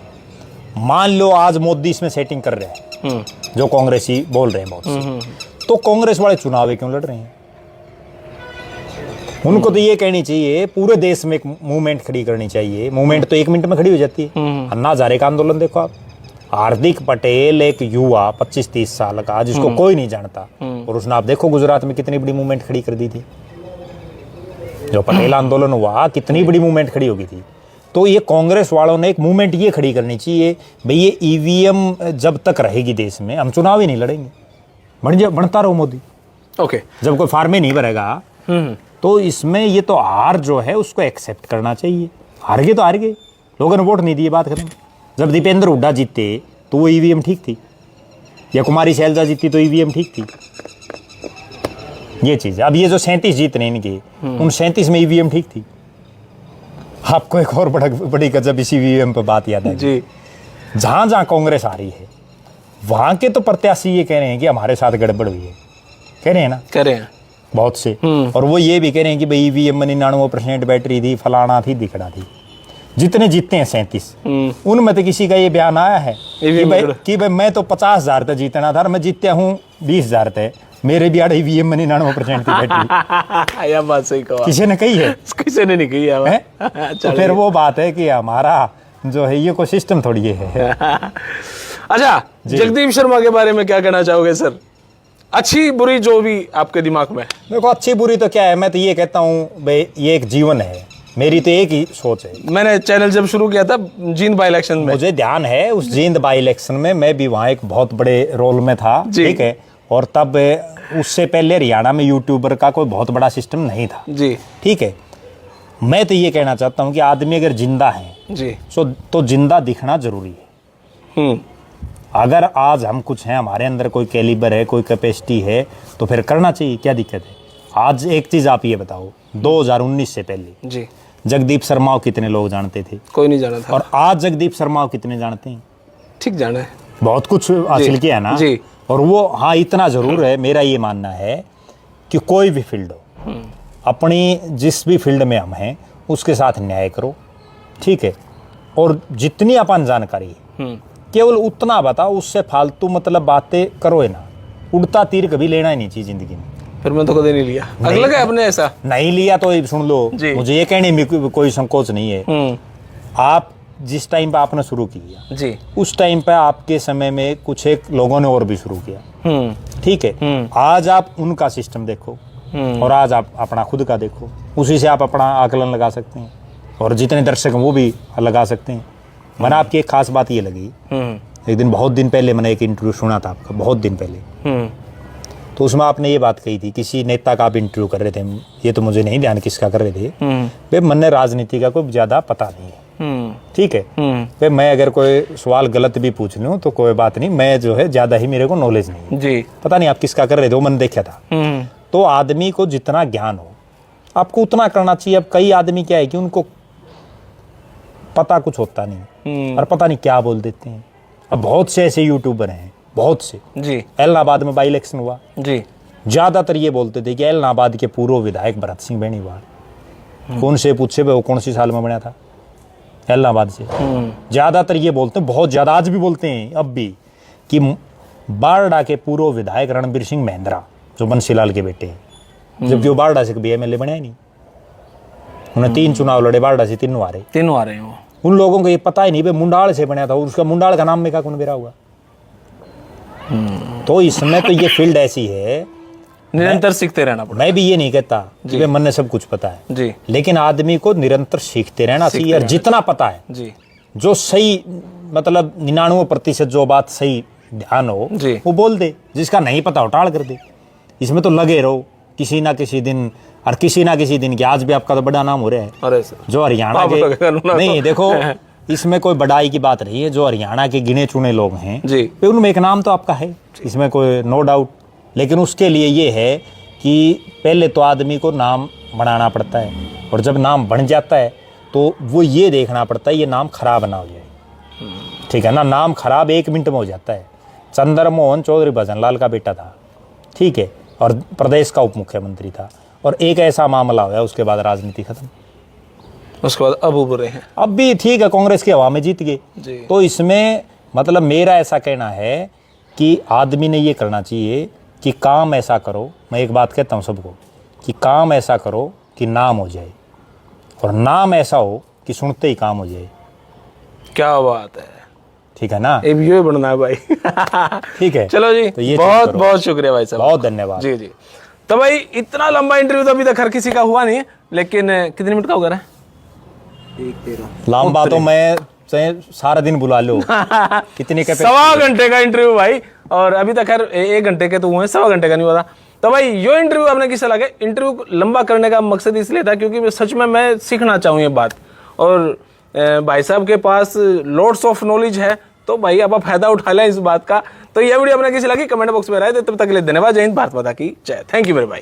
मान लो आज मोदी इसमें सेटिंग कर रहे हैं, जो कांग्रेसी बोल रहे हैं बहुत से, तो कांग्रेस वाले चुनाव क्यों लड़ रहे हैं? उनको तो ये कहनी चाहिए, पूरे देश में एक मूवमेंट खड़ी करनी चाहिए। मूवमेंट तो 1 मिनट में खड़ी हो जाती है। अन्ना हजारे का आंदोलन देखो आप, हार्दिक पटेल एक युवा 25-30 साल का जिसको कोई नहीं जानता, और उसने आप देखो गुजरात में कितनी बड़ी मूवमेंट खड़ी कर दी थी। जो पटेल आंदोलन हुआ, कितनी बड़ी मूवमेंट खड़ी हो गई थी। तो ये कांग्रेस वालों ने एक मूवमेंट ये खड़ी करनी चाहिए, भाई ये ईवीएम जब तक रहेगी देश में हम चुनाव ही नहीं लड़ेंगे। बनता रहो मोदी। ओके, जब कोई फार्म नहीं भरेगा तो इसमें ये तो हार जो है उसको एक्सेप्ट करना चाहिए। हार गए तो हार गए, लोगों ने वोट नहीं दिए, बात खत्म। जब दीपेंद्र हुड्डा जीते तो वो ईवीएम ठीक थी, या कुमारी शैलजा जीती तो ईवीएम ठीक थी। ये चीज। अब ये जो 37 जीत रहे इनके, उन 37 में ईवीएम ठीक थी। आपको एक और बड़ी गजब इसी ईवीएम पर बात याद है जी। जहां जहां कांग्रेस आ रही है वहां के तो प्रत्याशी ये कह रहे हैं कि हमारे साथ गड़बड़ हुई है, कह रहे हैं ना, कह रहे हैं बहुत से। और वो ये भी कह रहे हैं कि भाई ईवीएम में 99% बैटरी थी, फलाना थी, दिखड़ा थी। जितने जीतते हैं 37, उनमें तो किसी का ये बयान आया है कि भाई मैं तो 50,000 तक जीतना था, मैं जीतता हूँ 20,000 तक, मेरे भी आड़े ईवीएम में 99% थी बैटरी। यह बात सही कहा, किसी ने कही है? किसी ने नहीं कही है। तो फिर वो बात है कि हमारा जो है ये कोई सिस्टम थोड़ी है। अच्छा, जगदीप शर्मा के बारे में क्या कहना चाहोगे सर? अच्छी बुरी जो भी आपके दिमाग में। देखो अच्छी बुरी तो क्या है, मैं तो ये कहता हूँ भाई ये एक जीवन है, मेरी तो एक ही सोच है। मैंने चैनल जब शुरू किया था जींद बाई इलेक्शन में, मुझे ध्यान है उस जींद बाई इलेक्शन में मैं भी वहाँ एक बहुत बड़े रोल में था, ठीक है। और तब उससे पहले हरियाणा में यूट्यूबर का कोई बहुत बड़ा सिस्टम नहीं था जी, ठीक है। मैं तो ये कहना चाहता हूँ कि आदमी अगर जिंदा है जी, तो जिंदा दिखना जरूरी है। अगर आज हम कुछ हैं, हमारे अंदर कोई कैलिबर है, कोई कैपेसिटी है, तो फिर करना चाहिए, क्या दिक्कत है। आज एक चीज आप ये बताओ, 2019 से पहले जी, जगदीप शर्मा को कितने लोग जानते थे? कोई नहीं जाना था। और आज जगदीप शर्मा को कितने जानते हैं? ठीक जाना है, बहुत कुछ हासिल किया ना जी। और वो हाँ इतना जरूर है, मेरा ये मानना है कि कोई भी फील्ड हो, अपनी जिस भी फील्ड में हम हैं उसके साथ न्याय करो, ठीक है। और जितनी अपन जानकारी है केवल उतना बताओ, उससे फालतू मतलब बातें करो है ना, उड़ता तीर कभी लेना ही नहीं चाहिए जिंदगी में। फिर मैं तो कभी नहीं लिया, अगला क्या अपने ऐसा नहीं लिया तो सुन लो, मुझे ये कहने में कोई संकोच नहीं है। आप जिस टाइम पे आपने शुरू किया जी, उस टाइम पे आपके समय में कुछ एक लोगों ने और भी शुरू किया, ठीक है। आज आप उनका सिस्टम देखो और आज आप अपना खुद का देखो, उसी से आप अपना आकलन लगा सकते हैं और जितने दर्शक हैं वो भी लगा सकते हैं। मैंने आपकी एक खास बात ये लगी, एक दिन बहुत दिन पहले मैंने एक इंटरव्यू सुना था आपका, बहुत दिन पहले, तो उसमें आपने ये बात कही थी, किसी नेता का आप इंटरव्यू कर रहे थे, ये तो मुझे नहीं ध्यान किसका कर रहे थे, भाई मैंने राजनीति का कोई ज्यादा पता नहीं है, ठीक है। भाई मैं अगर कोई सवाल गलत भी पूछ लूँ तो कोई बात नहीं, मैं जो है ज्यादा ही मेरे को नॉलेज नहीं है जी, पता नहीं आप किसका कर रहे थे, वो मैंने देखा था। तो आदमी को जितना ज्ञान हो आपको उतना करना चाहिए। अब कई आदमी क्या है कि उनको पता कुछ होता नहीं और पता नहीं क्या बोल देते हैं। अब बहुत से ऐसे यूट्यूबर हैं, बहुत से जी, इलाहाबाद में बाई इलेक्शन हुआ जी, ज्यादातर ये बोलते थे कि इलाहाबाद के पूर्व विधायक भरत सिंह बेनीवाल, कौन से पूछे वो कौन सी साल में बना था इलाहाबाद से, ज्यादातर ये बोलते हैं, बहुत ज्यादा आज भी बोलते हैं अब भी, कि बारडा के पूर्व विधायक रणबीर सिंह महिंद्रा जो बंसीलाल के बेटे हैं, जबकि वो बारडा से कभी एमएलए बने नहीं, उन्हें 3 चुनाव लड़े, बारडा से 3 हारे, 3 आ रहे हैं। उन लोगों को ये पता ही नहीं भाई मुंडाल से बना था, उसका मुंडाल का नाम में क्या कौन बेरा हुआ। तो इसमें तो ये फील्ड ऐसी है, निरंतर सीखते रहना पड़ता मैं भी ये नहीं कहता कि भाई मन ने सब कुछ पता है जी, लेकिन आदमी को निरंतर सीखते रहना चाहिए। और जितना पता है जी, जो सही मतलब 99% जो बात सही ध्यान हो जी, वो बोल दे, जिसका नहीं पता हो टाल कर दे। इसमें तो लगे रहो किसी ना किसी दिन, और किसी ना किसी दिन की आज भी आपका तो बड़ा नाम हो रहा है। अरे सर, जो हरियाणा के नहीं देखो इसमें कोई बड़ाई की बात नहीं है, जो हरियाणा के गिने चुने लोग हैं जी, उनमें एक नाम तो आपका है, इसमें कोई नो डाउट। लेकिन उसके लिए ये है कि पहले तो आदमी को नाम बनाना पड़ता है, और जब नाम बन जाता है तो वो ये देखना पड़ता है ये नाम खराब ना हो जाए, ठीक है ना। नाम खराब 1 मिनट में हो जाता है। चंद्रमोहन चौधरी भजनलाल का बेटा था, ठीक है, और प्रदेश का उप मुख्यमंत्री था, और एक ऐसा मामला हुआ उसके बाद राजनीति खत्म। उसके बाद अब उभरे हैं, अब भी ठीक है कांग्रेस की हवा में जीत गए। तो इसमें मतलब मेरा ऐसा कहना है कि आदमी ने ये करना चाहिए कि काम ऐसा करो, मैं एक बात कहता हूँ सबको कि काम ऐसा करो कि नाम हो जाए, और नाम ऐसा हो कि सुनते ही काम हो जाए। क्या बात है, ठीक है ना, एक वीडियो बनना है भाई ठीक है, चलो जी, तो ये बहुत बहुत शुक्रिया भाई साहब, बहुत धन्यवाद जी जी। तो भाई इतना लंबा इंटरव्यू तो अभी तक हर किसी का हुआ नहीं है, लेकिन कितने मिनट का होगा रहा? 1:13 लंबा तो मैं चाहे सारा दिन बुला लो कितने का 1.25 घंटे का इंटरव्यू भाई, और अभी तक खैर 1 घंटे के तो हुए, 1.25 घंटे का नहीं हुआ था। तो भाई ये इंटरव्यू आपने किसा लगे? इंटरव्यू लंबा करने का मकसद इसलिए था क्योंकि सच में मैं सीखना चाहूँ ये बात, और भाई साहब के पास लॉट्स ऑफ नॉलेज है, तो भाई आप फायदा उठा लें इस बात का। तो ये वीडियो आपने किसी लगी कमेंट बॉक्स में राय दे, तब तक के लिए धन्यवाद। जय हिंद, भारत माता की जय। थैंक यू मेरे भाई।